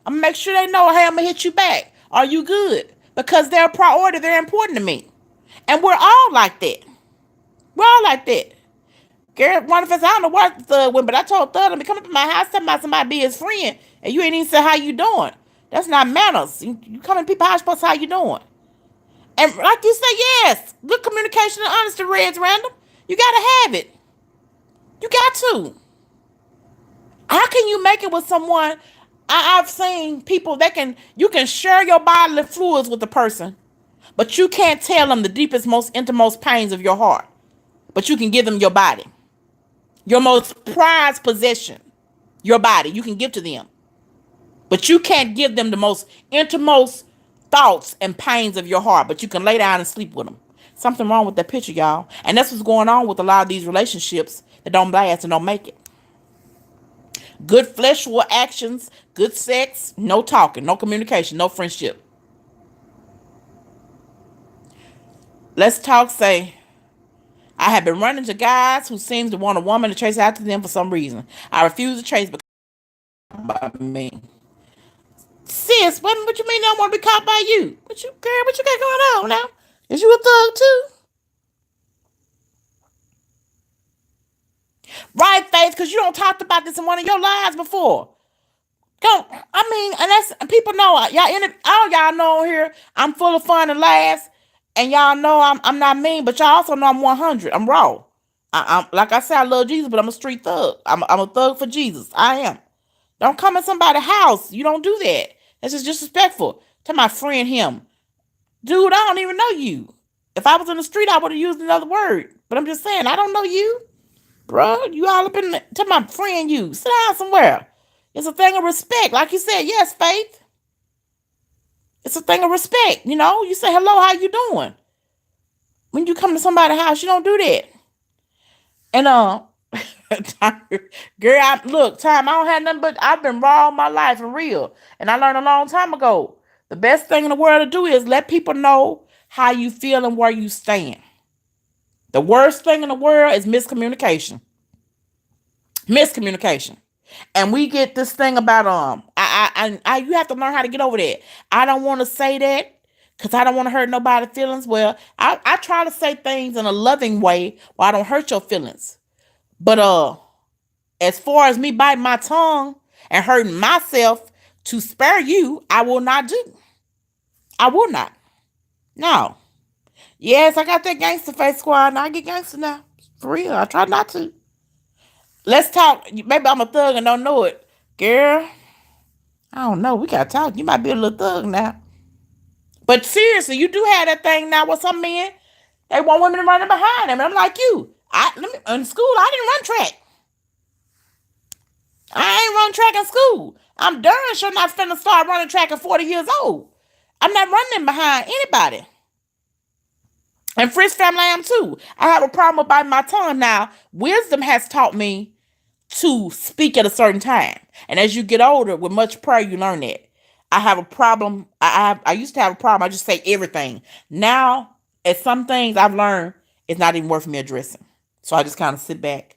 I'm going to make sure they know, hey, I'm going to hit you back. Are you good? Because they're a priority. They're important to me. And we're all like that. We're all like that. Girl, one of us, I don't know what Thug went, but I told Thug to come up to my house, talking about somebody be his friend, and you ain't even say how you doing. That's not manners. You come in people's house, supposed to how you doing. And like you say, yes, good communication and honesty, Reds Random. You gotta have it. You got to. How can you make it with someone? I've seen people you can share your bodily fluids with the person, but you can't tell them the deepest, most innermost pains of your heart. But you can give them your body. Your most prized possession, your body, you can give to them. But you can't give them the most innermost thoughts and pains of your heart, but you can lay down and sleep with them. Something wrong with that picture, y'all. And that's what's going on with a lot of these relationships that don't last and don't make it. Good fleshful actions, good sex, no talking, no communication, no friendship. Let's talk, say, I have been running to guys who seem to want a woman to chase after them for some reason. I refuse to chase because by me. Sis, what you mean they don't want to be caught by you? What you got going on now? Is you a thug too? Right, Faith, because you don't talk about this in one of your lives before. And people know, all y'all know here, I'm full of fun and laughs. And y'all know I'm not mean, but y'all also know I'm 100. I'm raw. I'm like I said, I love Jesus, but I'm a street thug. I'm a thug for Jesus. I am. Don't come in somebody's house. You don't do that. That's just disrespectful. Tell my friend him. Dude, I don't even know you. If I was in the street, I would have used another word. But I'm just saying, I don't know you. Bro, you all up in tell my friend you. Sit down somewhere. It's a thing of respect. Like you said, yes, Faith. It's a thing of respect. You say, hello, how you doing? When you come to somebody's house, you don't do that. And, girl, I don't have nothing but, I've been raw all my life and real. And I learned a long time ago, the best thing in the world to do is let people know how you feel and where you stand. The worst thing in the world is miscommunication. Miscommunication. And we get this thing about you have to learn how to get over that. I don't want to say that because I don't want to hurt nobody's feelings. Well, I try to say things in a loving way where I don't hurt your feelings. But as far as me biting my tongue and hurting myself to spare you, I will not do. I will not. No. Yes, I got that gangster face, squad, and I get gangster now. For real, I try not to. Let's talk. Maybe I'm a thug and don't know it. Girl, I don't know. We got to talk. You might be a little thug now. But seriously, you do have that thing now with some men. They want women running behind them. And I'm like you. In school, I didn't run track. I ain't run track in school. I'm darn sure not finna start running track at 40 years old. I'm not running behind anybody. And Frisk family, I am too. I have a problem with biting my tongue now. Wisdom has taught me to speak at a certain time. And as you get older, with much prayer, you learn that. I have a problem. I used to have a problem. I just say everything. Now, at some things I've learned, it's not even worth me addressing. So I just kind of sit back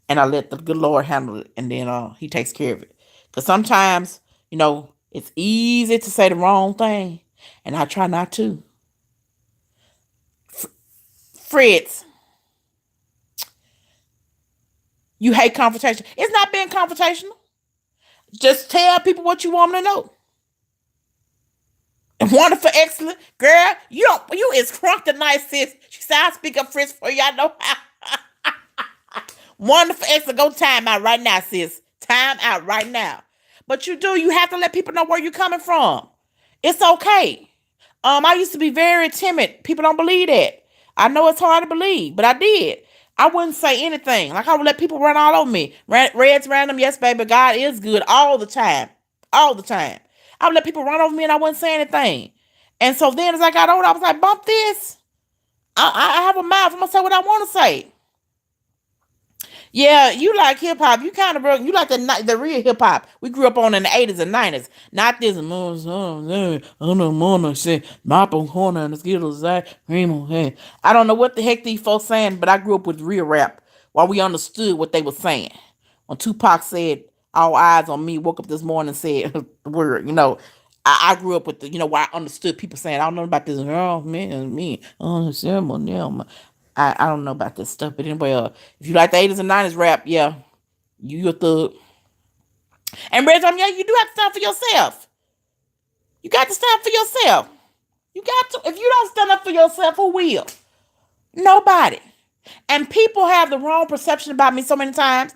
and I let the good Lord handle it, and then He takes care of it. Because sometimes, it's easy to say the wrong thing, and I try not to. Fritz, you hate confrontation. It's not being confrontational. Just tell people what you want them to know. Wonderful, excellent. Girl, you is crunk tonight, sis. She said, I'll speak up Fritz for you. I know how. Wonderful, excellent. Go time out right now, sis. Time out right now. But you have to let people know where you're coming from. It's okay. I used to be very timid. People don't believe that. I know it's hard to believe, but I did. I wouldn't say anything. Like I would let people run all over me. Red's random, yes, baby. God is good all the time. All the time. I would let people run over me and I wouldn't say anything. And so then as I got older, I was like, bump this. I have a mouth. I'm going to say what I want to say. Yeah, you like hip hop. You kind of you like the real hip hop. We grew up on in the 80s and 90s. Not this. I don't know what the heck these folks saying, but I grew up with real rap while we understood what they were saying. When Tupac said, "All eyes on me," woke up this morning and said the word. I grew up with where I understood people saying, "I don't know about this." Oh man, me. Oh, I don't know about this stuff, but anyway, if you like the 80s and 90s rap, yeah, you a thug. And Red yeah, you do have to stand for yourself. You got to stand for yourself. You got to. If you don't stand up for yourself, who will? Nobody. And people have the wrong perception about me so many times.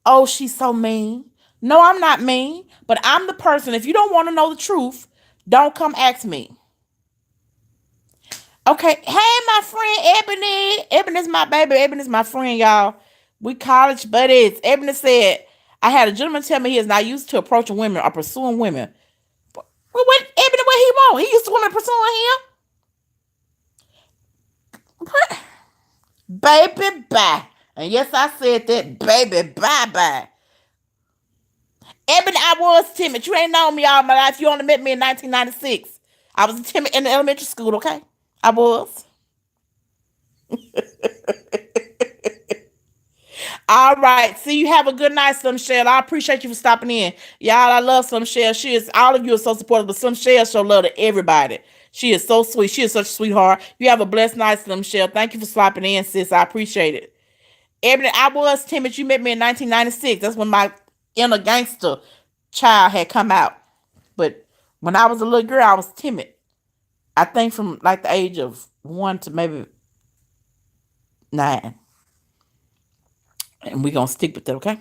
Oh, she's so mean. No, I'm not mean, but I'm the person. If you don't want to know the truth, don't come ask me. Okay, hey, my friend Ebony. Ebony's my baby. Ebony's my friend, y'all. We college buddies. Ebony said, I had a gentleman tell me he is not used to approaching women or pursuing women. Well, what Ebony, what he want? He used to women pursuing him? What? Baby, bye. And yes, I said that, baby, bye-bye. Ebony, I was timid. You ain't known me all my life. You only met me in 1996. I was timid in the elementary school, okay? I was. All right. See, you have a good night, Slim Shell. I appreciate you for stopping in. Y'all, I love Slim Shell. All of you are so supportive, but Slim Shell show love to everybody. She is so sweet. She is such a sweetheart. You have a blessed night, Slim Shell. Thank you for stopping in, sis. I appreciate it. Ebony, I was timid. You met me in 1996. That's when my inner gangster child had come out. But when I was a little girl, I was timid. I think from like the age of 1 to maybe 9. And we're going to stick with that, okay?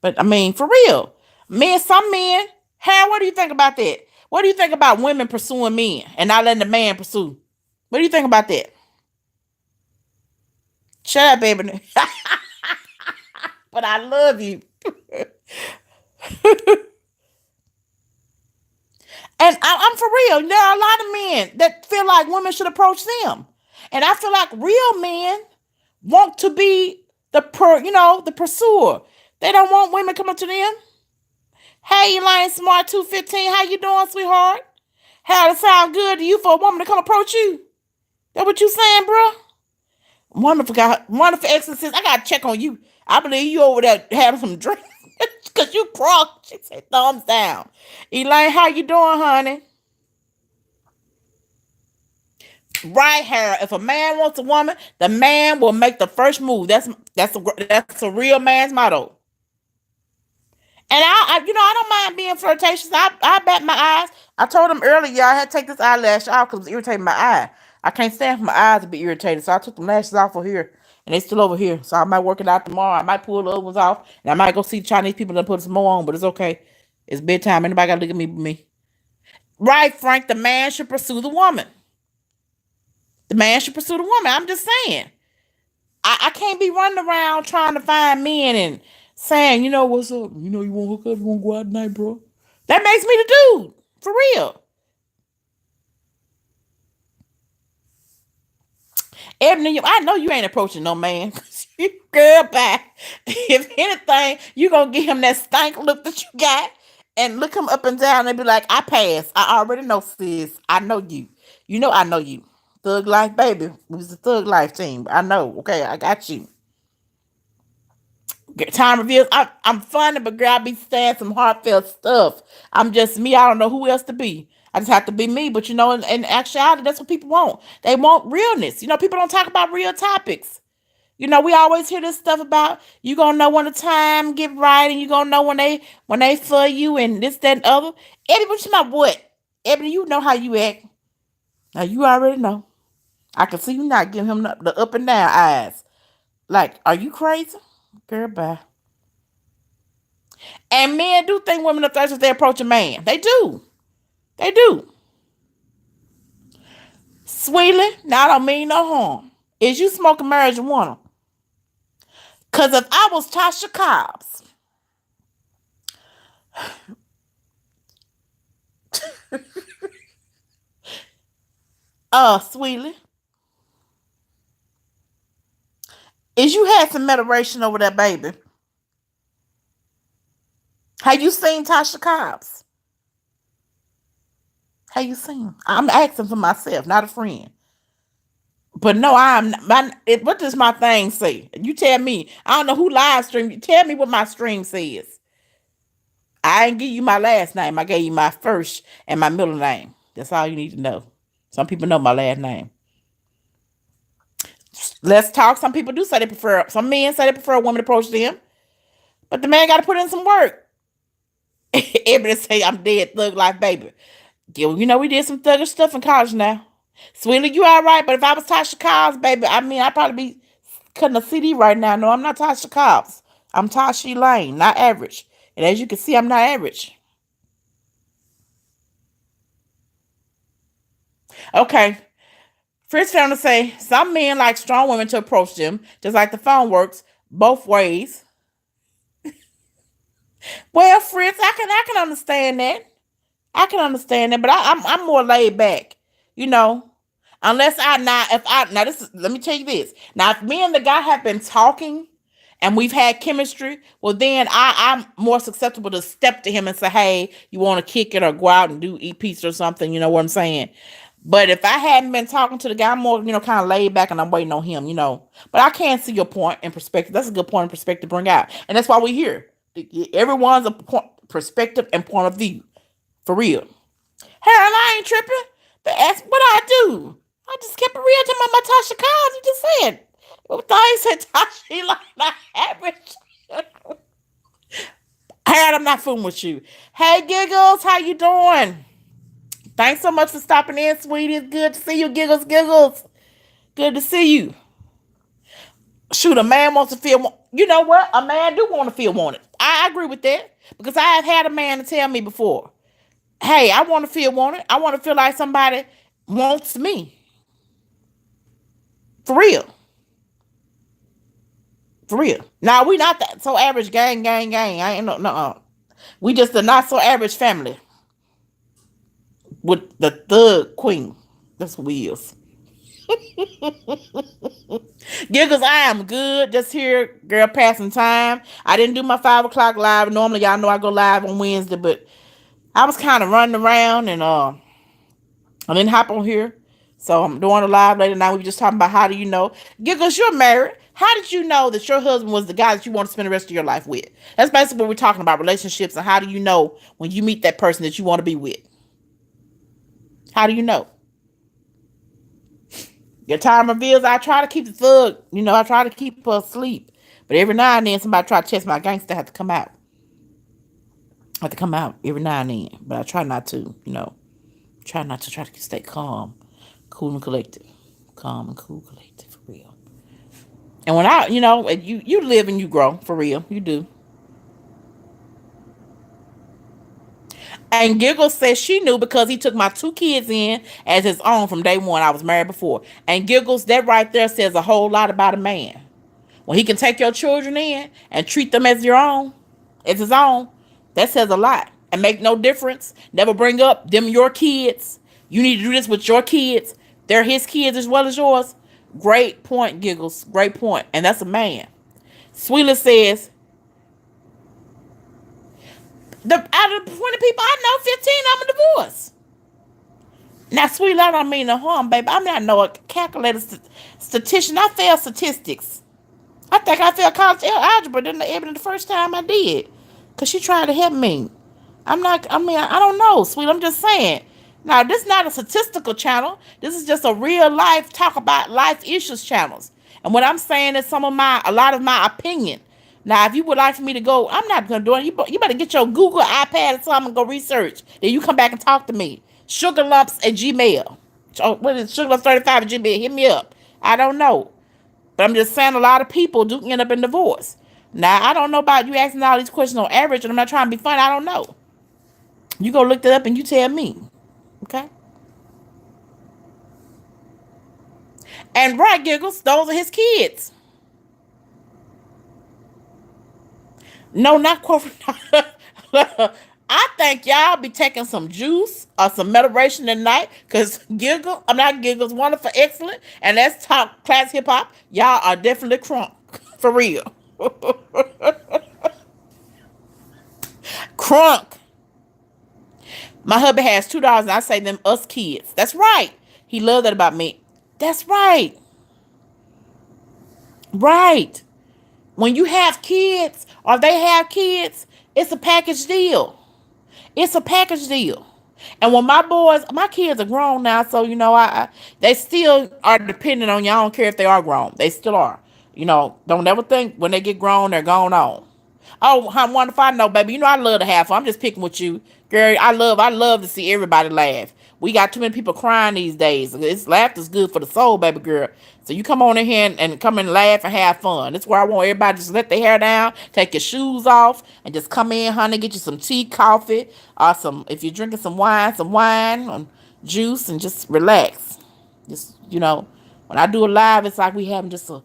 But I mean, for real. Some men, Harold, what do you think about that? What do you think about women pursuing men and not letting the man pursue? What do you think about that? Shut up, baby. But I love you. And I'm for real. There are a lot of men that feel like women should approach them. And I feel like real men want to be the pursuer. They don't want women coming to them. Hey, Elaine Smart 215, how you doing, sweetheart? How it sound good to you for a woman to come approach you? That what you saying, bro? Wonderful guy, wonderful excellence. I gotta check on you. I believe you over there having some drink. Cause you crook. She said thumbs down. Elaine, how you doing, honey? Right here. If a man wants a woman, the man will make the first move. That's a real man's motto. And I don't mind being flirtatious. I bat my eyes. I told him earlier I had to take this eyelash off because it was irritating my eye. I can't stand for my eyes to be irritated, so I took the lashes off over here, and they still over here. So I might work it out tomorrow. I might pull the other ones off, and I might go see Chinese people and put some more on. But it's okay. It's bedtime. Anybody got to look at me but me. Right, Frank? The man should pursue the woman. The man should pursue the woman. I'm just saying. I can't be running around trying to find men and saying, what's up? You want to hook up? You want to go out tonight, bro? That makes me the dude. For real. Ebony, I know you ain't approaching no man. Girl, bye. If anything, you gonna give him that stank look that you got and look him up and down and be like, I pass. I already know, sis. I know you. You know I know you. Thug Life, baby. We was the Thug Life team. I know. Okay, I got you. Time reveals I'm funny, but girl, I be saying some heartfelt stuff. I'm just me. I don't know who else to be. I just have to be me. But you know, in actuality, that's what people want. They want realness. You know, people don't talk about real topics. You know, we always hear this stuff about you gonna know when the time get right, and you gonna know when they for you, and this, that, and other. Ebony, what you about what? Ebony, you know how you act. Now you already know. I can see you not giving him the up and down eyes. Like, are you crazy? Girl, bye. And men do think women are thirsty if they approach a man. They do. They do. Sweetly, now I don't mean no harm. Is you smoking marijuana? Because if I was Tasha Cobbs, Sweetly, is you had some medication over that baby? Have you seen Tasha Cobbs? Have you seen? I'm asking for myself, not a friend. But no, what does my thing say? You tell me. I don't know who live stream. You tell me what my stream says. I didn't give you my last name. I gave you my first and my middle name. That's all you need to know. Some people know my last name. Let's talk. Some people do say they prefer. Some men say they prefer a woman to approach them, but the man got to put in some work. Everybody say I'm dead, thug life, baby. Yeah, you know we did some thuggish stuff in college now. Sweetly, you all right? But if I was Tasha Cobbs, baby, I mean, I'd probably be cutting a CD right now. No, I'm not Tasha Cobbs. I'm Tasha Lane, not average. And as you can see, I'm not average. Okay. Fritz found to say some men like strong women to approach them, just like the phone works both ways. Well, Fritz, I can understand that. I can understand that, but I'm more laid back, you know. Unless I not if I now this is, let me tell you this. Now if me and the guy have been talking and we've had chemistry, well then I'm more susceptible to step to him and say, hey, you want to kick it or go out and do eat pizza or something, you know what I'm saying? But if I hadn't been talking to the guy, I'm more, kind of laid back and I'm waiting on him, you know. But I can see your point and perspective. That's a good point and perspective to bring out. And that's why we're here. Everyone's a perspective and point of view. For real. Hell, I ain't tripping. They asked what I do. I just kept it real to my Tasha Cobbs. You just said. I said Tasha like not average. Hey, I'm not fooling with you. Hey, Giggles, how you doing? Thanks so much for stopping in, sweetie. It's good to see you, Giggles, Giggles. Good to see you. Shoot, a man wants to feel. You know what? A man do want to feel wanted. I agree with that because I have had a man to tell me before. Hey, I want to feel wanted. I want to feel like somebody wants me. For real. For real. Now, we not that so average gang, gang, gang. I ain't no. We just a not so average family with the thug queen. That's what we is. Giggles, I am good. Just here, girl, passing time. I didn't do my 5 o'clock live. Normally, y'all know I go live on Wednesday, but I was kind of running around and I didn't hop on here. So I'm doing a live later now. We were just talking about how do you know. Giggles, you're married. How did you know that your husband was the guy that you want to spend the rest of your life with? That's basically what we're talking about, relationships, and how do you know when you meet that person that you want to be with? How do you know? Your time reveals I try to keep the thug, I try to keep her asleep. But every now and then somebody try to test my gangster, have to come out. I have to come out every now and then. But I try not to, try not to try to stay calm, cool and collected. Calm and cool, collected, for real. And when you live and you grow, for real, you do. And Giggles says she knew because he took my 2 kids in as his own from day one. I was married before. And Giggles, that right there says a whole lot about a man. When he can take your children in and treat them as your own, as his own, that says a lot. And make no difference. Never bring up them your kids. You need to do this with your kids. They're his kids as well as yours. Great point, Giggles. Great point. And that's a man. Sweetla says, out of the 20 people I know, 15 I'm a divorce. Now, Sweetla, I don't mean no harm, baby. I'm not no calculator statistician. I failed statistics. I think I failed college algebra the first time I did. Because she tried to help me. I don't know, sweet. I'm just saying. Now, this is not a statistical channel. This is just a real life talk about life issues channels. And what I'm saying is a lot of my opinion. Now, if you would like for me to go, I'm not going to do it. You better get your Google, iPad, or something and go research. Then you come back and talk to me. Sugar Lumps at Gmail. What is Sugar Lumps 35 at Gmail? Hit me up. I don't know. But I'm just saying a lot of people do end up in divorce. Now, I don't know about you asking all these questions on average, and I'm not trying to be funny. I don't know. You go look that up and you tell me. Okay? And right, Giggles, those are his kids. No, not quote. I think y'all be taking some juice or some medication tonight, because Giggles, wonderful, excellent, and let's talk class hip hop. Y'all are definitely crunk. For real. Crunk. My hubby has $2 and I say them us kids. That's right. He loved that about me. That's right. Right. When you have kids or they have kids, it's a package deal. It's a package deal. And when my kids are grown now, so they still are dependent on you. I don't care if they are grown. They still are. Don't ever think when they get grown, they're gone on. Oh, how wonderful! I know, baby. I love to have fun. I'm just picking with you, girl. I love to see everybody laugh. We got too many people crying these days. Laughter's good for the soul, baby girl. So you come on in here and come and laugh and have fun. That's where I want everybody to just let their hair down, take your shoes off, and just come in, honey. Get you some tea, coffee, or if you're drinking some wine, juice, and just relax. Just when I do a live, it's like we having just a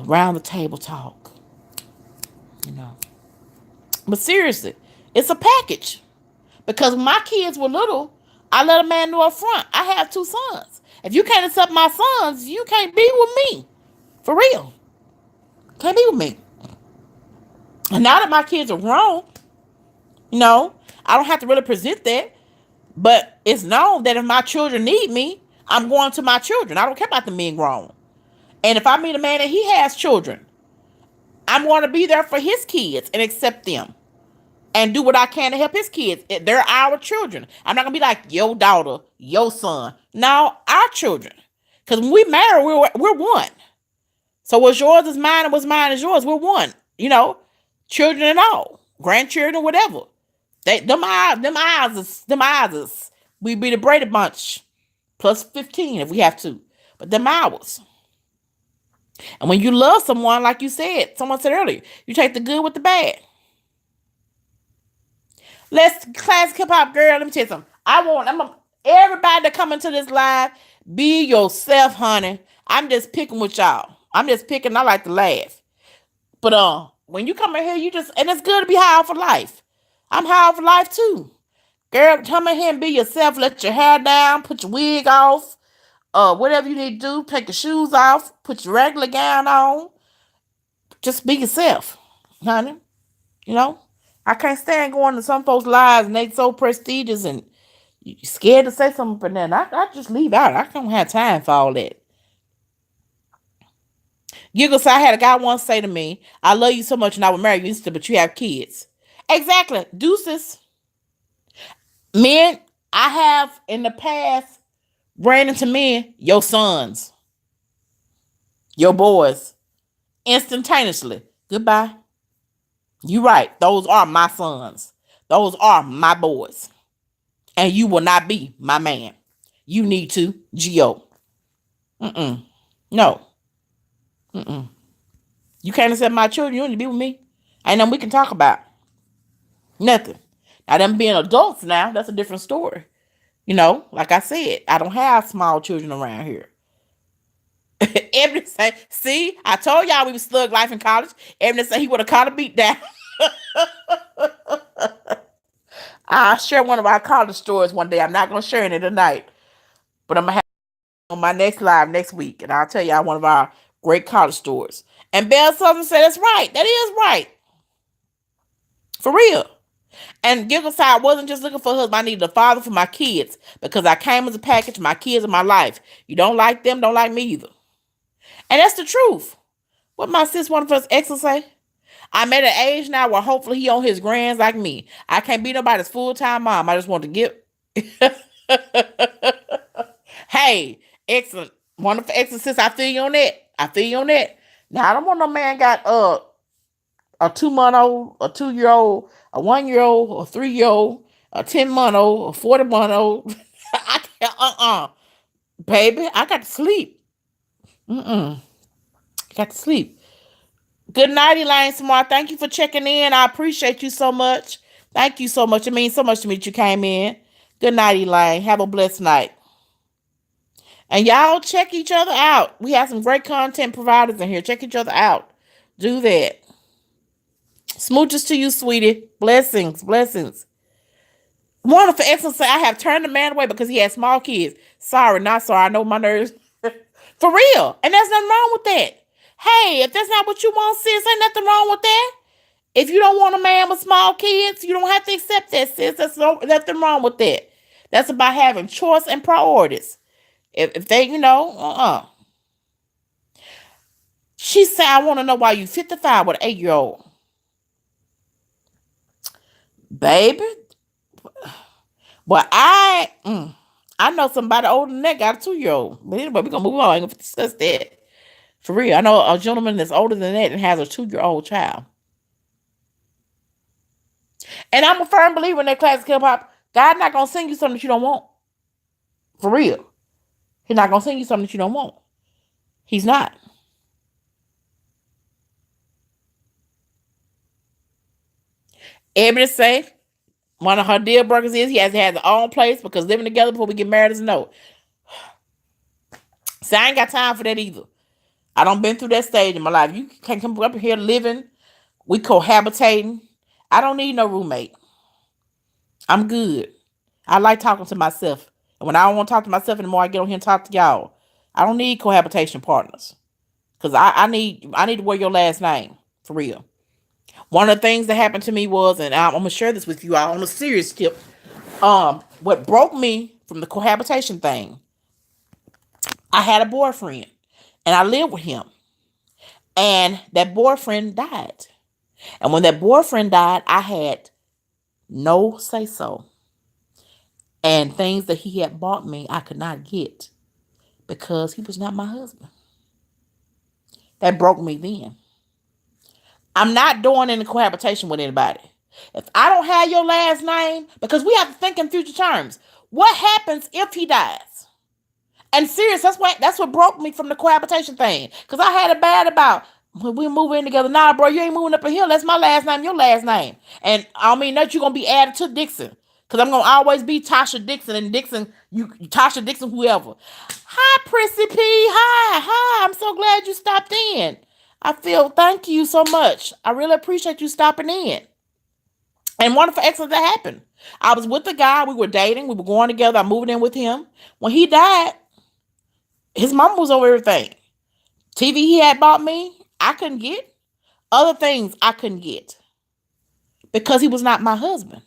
round the table talk. But seriously, it's a package. Because when my kids were little, I let a man know up front, I have 2 sons. If you can't accept my sons, you can't be with me. For real. Can't be with me. And now that my kids are grown, I don't have to really present that. But it's known that if my children need me, I'm going to my children. I don't care about them being grown. And if I meet a man and he has children, I'm going to be there for his kids and accept them. And do what I can to help his kids. They're our children. I'm not going to be like your daughter, your son. No, our children. Because when we marry, we're one. So what's yours is mine and what's mine is yours. We're one. Children and all. Grandchildren, whatever. Them eyes is. We be the Brady Bunch. Plus 15 if we have to. But them ours. And when you love someone, like someone said earlier, you take the good with the bad. Let's classic hip hop girl. Let me tell you something. Everybody that come into this live, be yourself, honey. I'm just picking with y'all. I'm just picking. I like to laugh. But when you come in here, and it's good to be high for life. I'm high for life too. Girl, come in here and be yourself. Let your hair down. Put your wig off. Whatever you need to do. Take your shoes off. Put your regular gown on. Just be yourself, honey. I can't stand going to some folks' lives and they so prestigious and you scared to say something for them. I just leave out. I don't have time for all that. Giggles, I had a guy once say to me, I love you so much and I would marry you instantly, but you have kids. Exactly. Deuces. Men, I have in the past ran into men, your sons, your boys, instantaneously. Goodbye. You right. Those are my sons. Those are my boys. And you will not be my man. You need to. G.O. No. You can't accept my children. You need to be with me. Ain't nothing we can talk about. Nothing. Now, them being adults now, that's a different story. Like I said, I don't have small children around here. Ebony say, see, I told y'all we was slug life in college. Ebony said he would have caught a beat down. I'll share one of our college stories one day. I'm not going to share it tonight. But I'm going to have on my next live next week, and I'll tell y'all one of our great college stores. And Belle Southern said, that's right. That is right. For real. And Giggle said, I wasn't just looking for a husband. I needed a father for my kids because I came as a package. My kids in my life. You don't like them, don't like me either. And that's the truth. What my sis, one of us exes say? I'm at an age now where hopefully he on his grands like me. I can't be nobody's full-time mom. I just want to get... Hey, excellent. Wonderful excellent sis. I feel you on that. I feel you on that. Now, I don't want no man got a 2-month-old, a 2-year-old, a 1-year-old, a 3-year-old, a 10-month-old, a 40-month-old. I can't, baby, I got to sleep. I got to sleep. Good night, Elaine Smart. Thank you for checking in. I appreciate you so much. Thank you so much. It means so much to me that you came in. Good night, Elaine. Have a blessed night. And y'all check each other out. We have some great content providers in here. Check each other out. Do that. Smooches to you, sweetie. Blessings, blessings. Wonderful, excellent. Say, I have turned the man away because he had small kids. Sorry, not sorry. I know my nerves. For real. And there's nothing wrong with that. Hey, if that's not what you want, sis, ain't nothing wrong with that. If you don't want a man with small kids, you don't have to accept that, sis. There's nothing wrong with that. That's about having choice and priorities. If they, She said, I want to know why you 55 with an 8-year-old. Baby. Well, I know somebody older than that got a 2-year-old. But anyway, we're going to move on. I ain't going to discuss that. For real. I know a gentleman that's older than that and has a 2-year-old child. And I'm a firm believer in that classic hip-hop. God not going to sing you something that you don't want. For real. He's not going to sing you something that you don't want. He's not. Everybody say one of her deal breakers is he has to have his own place because living together before we get married is a no. See, I ain't got time for that either. I done been through that stage in my life. You can't come up here living. We cohabitating. I don't need no roommate. I'm good. I like talking to myself. And when I don't want to talk to myself anymore, I get on here and talk to y'all. I don't need cohabitation partners. Because I need to wear your last name. For real. One of the things that happened to me was, and I'm going to share this with you all on a serious tip. What broke me from the cohabitation thing, I had a boyfriend. And I lived with him. And that boyfriend died. And when that boyfriend died, I had no say-so. And things that he had bought me, I could not get because he was not my husband. That broke me then. I'm not doing any cohabitation with anybody. If I don't have your last name, because we have to think in future terms, what happens if he dies? And serious, that's what broke me from the cohabitation thing. Because I had it bad about when we move in together. Nah, bro, you ain't moving up in here. That's my last name, your last name. And I don't mean that you're going to be added to Dixon. Because I'm going to always be Tasha Dixon and Dixon, Tasha Dixon, whoever. Hi, Prissy P. Hi. I'm so glad you stopped in. Thank you so much. I really appreciate you stopping in. And wonderful excellent that happened. I was with the guy. We were dating. We were going together. I'm moving in with him. When he died, his mom was over everything. TV he had bought me, I couldn't get. Other things I couldn't get. Because he was not my husband.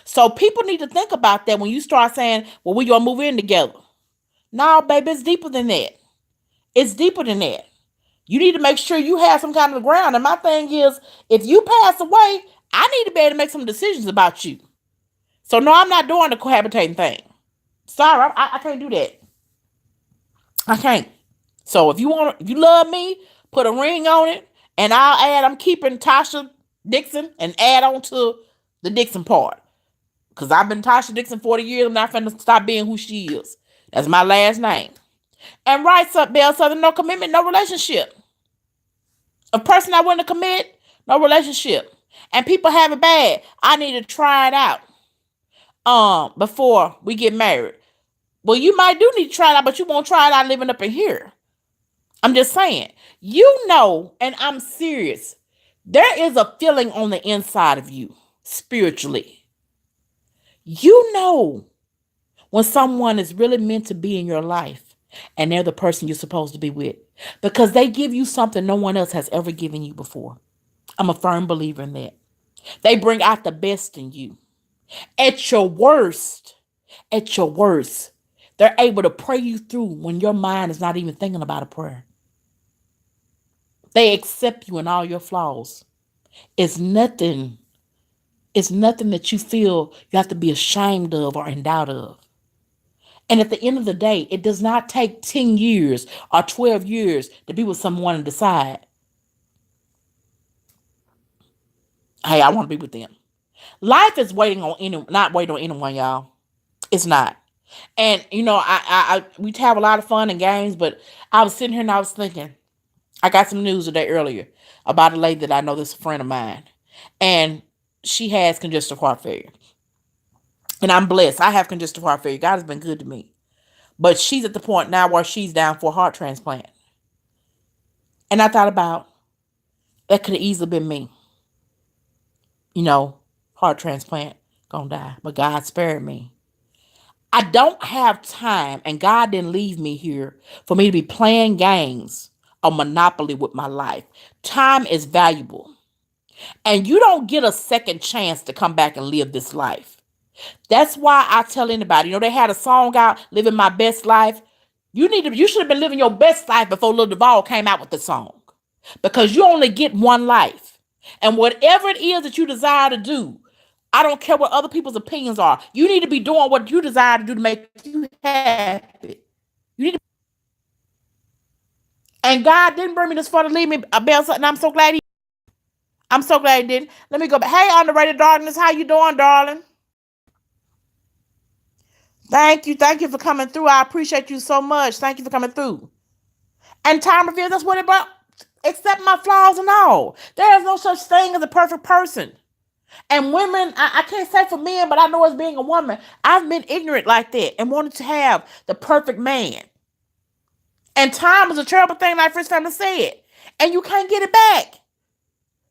So people need to think about that when you start saying, well, we gonna move in together. No, baby, it's deeper than that. It's deeper than that. You need to make sure you have some kind of ground. And my thing is, if you pass away, I need to be able to make some decisions about you. So no, I'm not doing the cohabitating thing. Sorry, I can't do that. I can't. So if you love me, put a ring on it, and I'm keeping Tasha Dixon and add on to the Dixon part. Because I've been Tasha Dixon 40 years. I'm not finna stop being who she is. That's my last name. And right, Belle Southern, no commitment, no relationship. A person I wouldn't commit, no relationship. And people have it bad. I need to try it out before we get married. Well, you might do need to try it out, but you won't try it out living up in here. I'm just saying. And I'm serious. There is a feeling on the inside of you, spiritually. You know when someone is really meant to be in your life. and they're the person you're supposed to be with because they give you something no one else has ever given you before. I'm a firm believer in that. They bring out the best in you. At your worst, at your worst, they're able to pray you through when your mind is not even thinking about a prayer. They accept you in all your flaws. It's nothing. It's nothing that you feel you have to be ashamed of or in doubt of. And at the end of the day, it does not take 10 years or 12 years to be with someone and decide, hey, I want to be with them. Life is not waiting on anyone, y'all. It's not. And we have a lot of fun and games, but I was sitting here and I was thinking, I got some news today earlier about a lady that I know that's a friend of mine. And she has congestive heart failure. And I'm blessed. I have congestive heart failure. God has been good to me. But she's at the point now where she's down for a heart transplant. And I thought about that could have easily been me. Heart transplant, gonna die. But God spared me. I don't have time, and God didn't leave me here for me to be playing games or Monopoly with my life. Time is valuable. And you don't get a second chance to come back and live this life. That's why I tell anybody, they had a song out, Living My Best Life. You should have been living your best life before Lil Duval came out with the song. Because you only get one life. And whatever it is that you desire to do, I don't care what other people's opinions are. You need to be doing what you desire to do to make you happy. You need to. And God didn't bring me this far to leave me a bell, and I'm so glad he didn't. Let me go back. Hey, Underrated Darkness, how you doing, darling? Thank you for coming through. I appreciate you so much. Thank you for coming through. And time reveals that's what it brought. Accept my flaws and all. There is no such thing as a perfect person. And women, I can't say for men, but I know as being a woman, I've been ignorant like that and wanted to have the perfect man. And time is a terrible thing, like First Family said. And you can't get it back.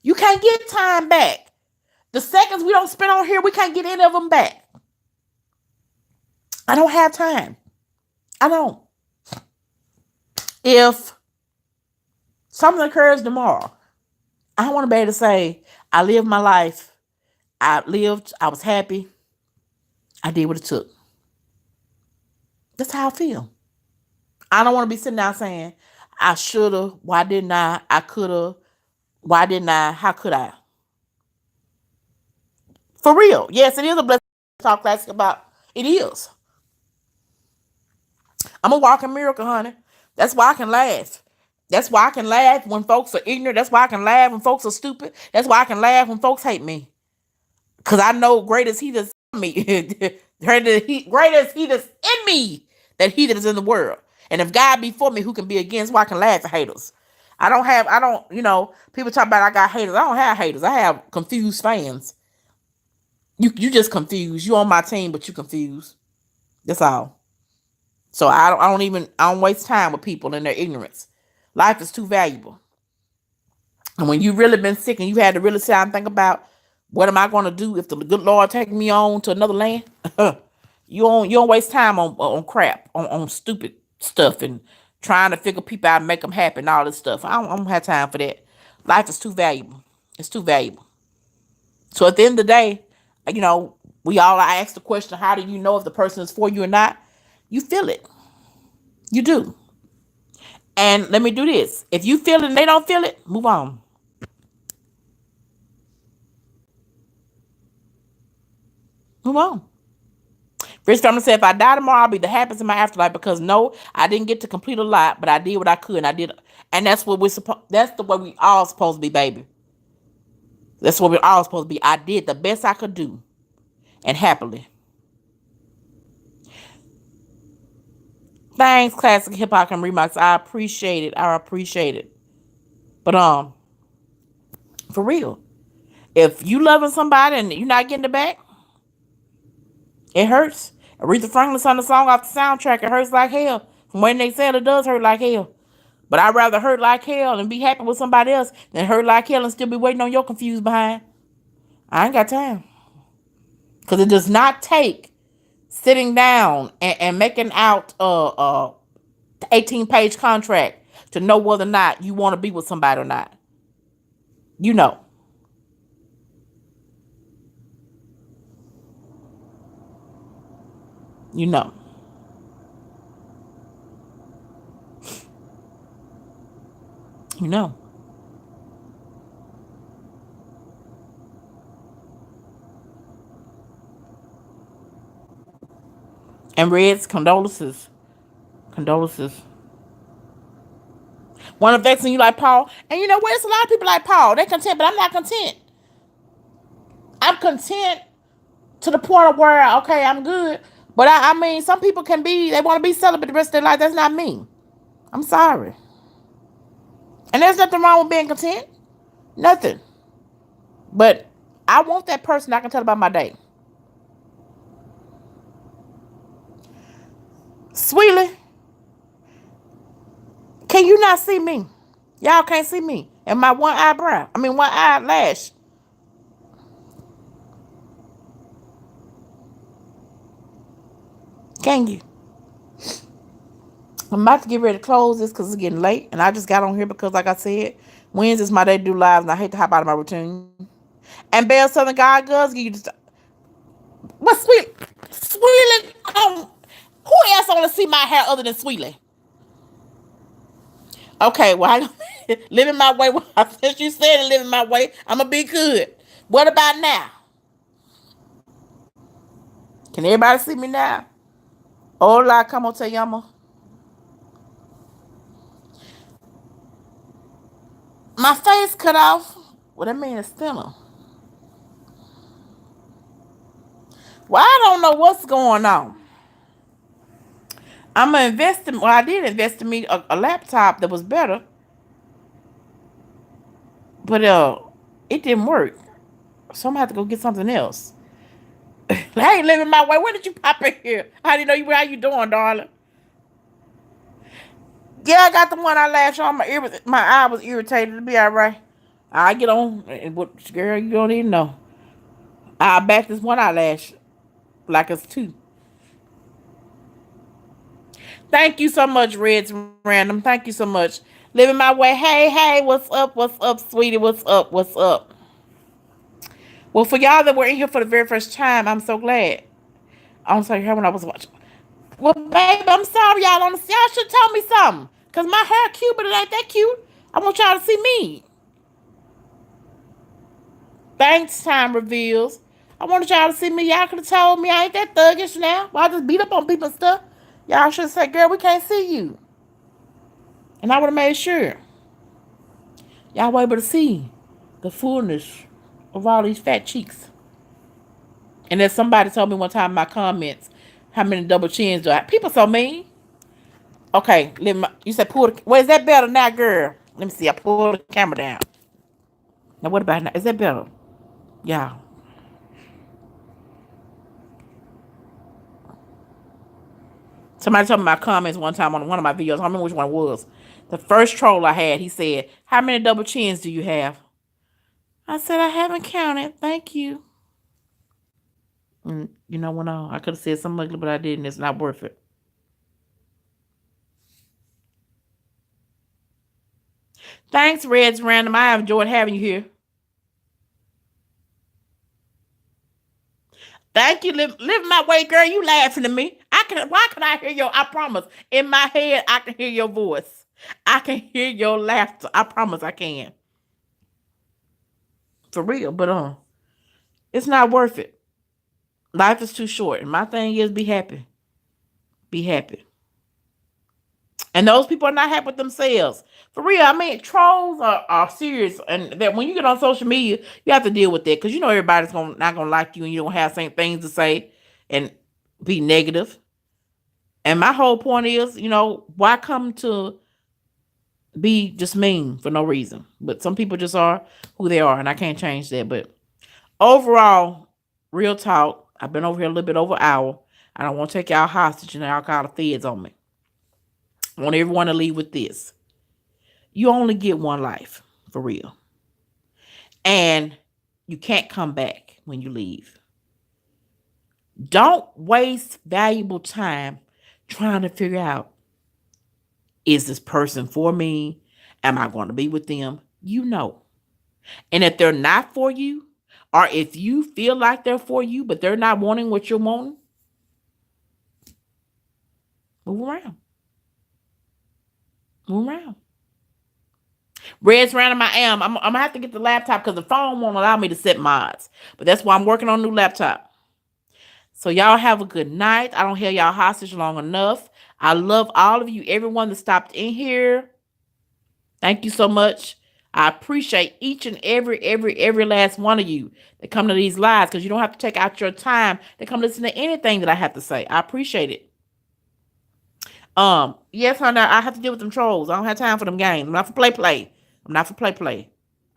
You can't get time back. The seconds we don't spend on here, we can't get any of them back. I don't have time. I don't. If something occurs tomorrow, I want to be able to say, I lived my life. I was happy. I did what it took. That's how I feel. I don't want to be sitting there saying, I shoulda, why didn't I coulda, why didn't I, how could I? For real. Yes, it is a blessing to talk classic about. It is. I'm a walking miracle, honey. That's why I can laugh. That's why I can laugh when folks are ignorant. That's why I can laugh when folks are stupid. That's why I can laugh when folks hate me. Because I know great is he that's in me. Great is he that's in me than he that is in the world. And if God be for me, who can be against? Why I can laugh at haters. People talk about I got haters. I don't have haters. I have confused fans. You just confused. You on my team, but you confused. That's all. So I don't waste time with people and their ignorance. Life is too valuable. And when you really been sick and you had to really sit down and think about what am I going to do if the good Lord take me on to another land? you don't waste time on crap, on stupid stuff and trying to figure people out and make them happy and all this stuff. I don't have time for that. Life is too valuable. It's too valuable. So at the end of the day, I ask the question, how do you know if the person is for you or not? You feel it. You do. And let me do this. If you feel it and they don't feel it, move on. Move on. Rich Family said, if I die tomorrow, I'll be the happiest in my afterlife because no, I didn't get to complete a lot, but I did what I could. And that's what that's the way we all supposed to be, baby. That's what we're all supposed to be. I did the best I could do. And happily. Thanks, Classic Hip Hop and Remix. I appreciate it. But for real, if you loving somebody and you're not getting it back, it hurts. Aretha Franklin sung the song off the soundtrack. It hurts like hell. From when they said it does hurt like hell. But I'd rather hurt like hell and be happy with somebody else than hurt like hell and still be waiting on your confused behind. I ain't got time. Because it does not take sitting down and making out 18-page contract to know whether or not you want to be with somebody or not. You know. You know. You know. And Red's condolences. Condolences. One of vexing you like Paul. And you know what? It's a lot of people like Paul. They're content, but I'm not content. I'm content to the point of where, okay, I'm good. But I mean, some people can be, they want to be celibate the rest of their life. That's not me. I'm sorry. And there's nothing wrong with being content. Nothing. But I want that person I can tell about my day. Sweetly, can you not see me? Y'all can't see me. And my one eyebrow. I mean, one eyelash. Can you? I'm about to get ready to close this because it's getting late. And I just got on here because, like I said, Wednesday's my day to do lives. And I hate to hop out of my routine. And Bell Southern God girls give you just. But Sweetly, who else want to see my hair other than Sweetly? Okay, well, I living my way. Since you said it, living my way, I'm going to be good. What about now? Can everybody see me now? Hola, como te llamo? My face cut off. What that mean is thinner. Well, I don't know what's going on. I'm going to invest in, well, I did invest in me a laptop that was better. But it didn't work. So I'm going to have to go get something else. I ain't living my way. When did you pop in here? I didn't know you. How you doing, darling? Yeah, I got the one eyelash on. My eye was irritated. It'll be all right. I get on. What, girl, you don't even know. I'll back this one eyelash like it's two. Thank you so much, Reds Random. Thank you so much. Living my way. Hey, what's up? What's up, sweetie? What's up? What's up? Well, for y'all that were in here for the very first time, I'm so glad. I don't say her when I was watching. Well, baby, I'm sorry y'all don't see. Y'all should tell me something. Because my hair cute, but it ain't that cute. I want y'all to see me. Thanks, time reveals. I wanted y'all to see me. Y'all could have told me I ain't that thuggish now. Well, I just beat up on people and stuff. Y'all should have said, girl, we can't see you. And I would have made sure. Y'all were able to see the fullness of all these fat cheeks. And then somebody told me one time in my comments, how many double chins do I have? People so mean. Okay, you said pull the, well, is that better now, girl? Let me see. I pull the camera down. Now, what about now? Is that better? Yeah. Somebody told me my comments one time on one of my videos. I don't remember which one it was. The first troll I had, he said, how many double chins do you have? I said, I haven't counted. Thank you. And you know what? I could have said something ugly, but I didn't. It's not worth it. Thanks, Reds Random. I have enjoyed having you here. Thank you. Live my way, girl. You laughing at me. Why can I hear I promise. In my head, I can hear your voice. I can hear your laughter. I promise I can. For real, but it's not worth it. Life is too short. And my thing is be happy. Be happy. And those people are not happy with themselves. For real, I mean, trolls are serious. And that when you get on social media, you have to deal with that. Because you know everybody's not gonna like you and you don't have same things to say and be negative. And my whole point is, why come to be just mean for no reason? But some people just are who they are, and I can't change that. But overall, real talk, I've been over here a little bit over an hour. I don't want to take y'all hostage and y'all call the feds on me. I want everyone to leave with this. You only get one life, for real. And you can't come back when you leave. Don't waste valuable time trying to figure out Is this person for me? Am I going to be with them? You know. And if they're not for you, or if you feel like they're for you, but they're not wanting what you're wanting, move around. Move around. Red's random I am. I'm gonna have to get the laptop because the phone won't allow me to set mods. But that's why I'm working on a new laptop. So y'all have a good night. I don't hear y'all hostage long enough. I love all of you, everyone that stopped in here. Thank you so much. I appreciate each and every last one of you that come to these lives, because you don't have to take out your time to come listen to anything that I have to say. I appreciate it. Yes, honey, I have to deal with them trolls. I don't have time for them games. I'm not for play. I'm not for play.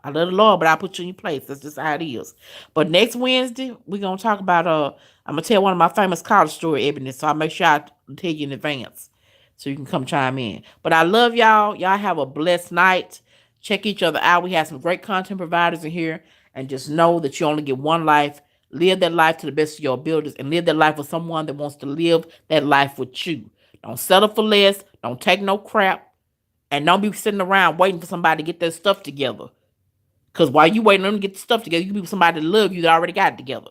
I love the Lord, but I'll put you in your place. That's just how it is. But next Wednesday, we're gonna talk about I'm gonna tell one of my famous college story, Ebony. So I'll make sure I tell you in advance so you can come chime in. But I love y'all. Y'all have a blessed night. Check each other out. We have some great content providers in here. And just know that you only get one life. Live that life to the best of your abilities, and live that life with someone that wants to live that life with you. Don't settle for less. Don't take no crap. And don't be sitting around waiting for somebody to get their stuff together. Because while you waiting on them to get the stuff together, you can be with somebody that love you that already got it together.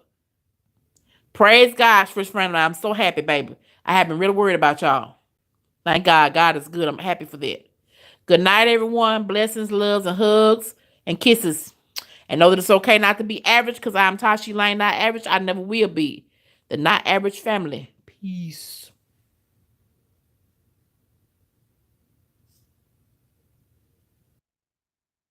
Praise God, Chris Franklin. I'm so happy, baby. I have been really worried about y'all. Thank God. God is good. I'm happy for that. Good night, everyone. Blessings, loves, and hugs, and kisses. And know that it's okay not to be average, because I'm Tashi Lane, not average. I never will be. The not average family. Peace.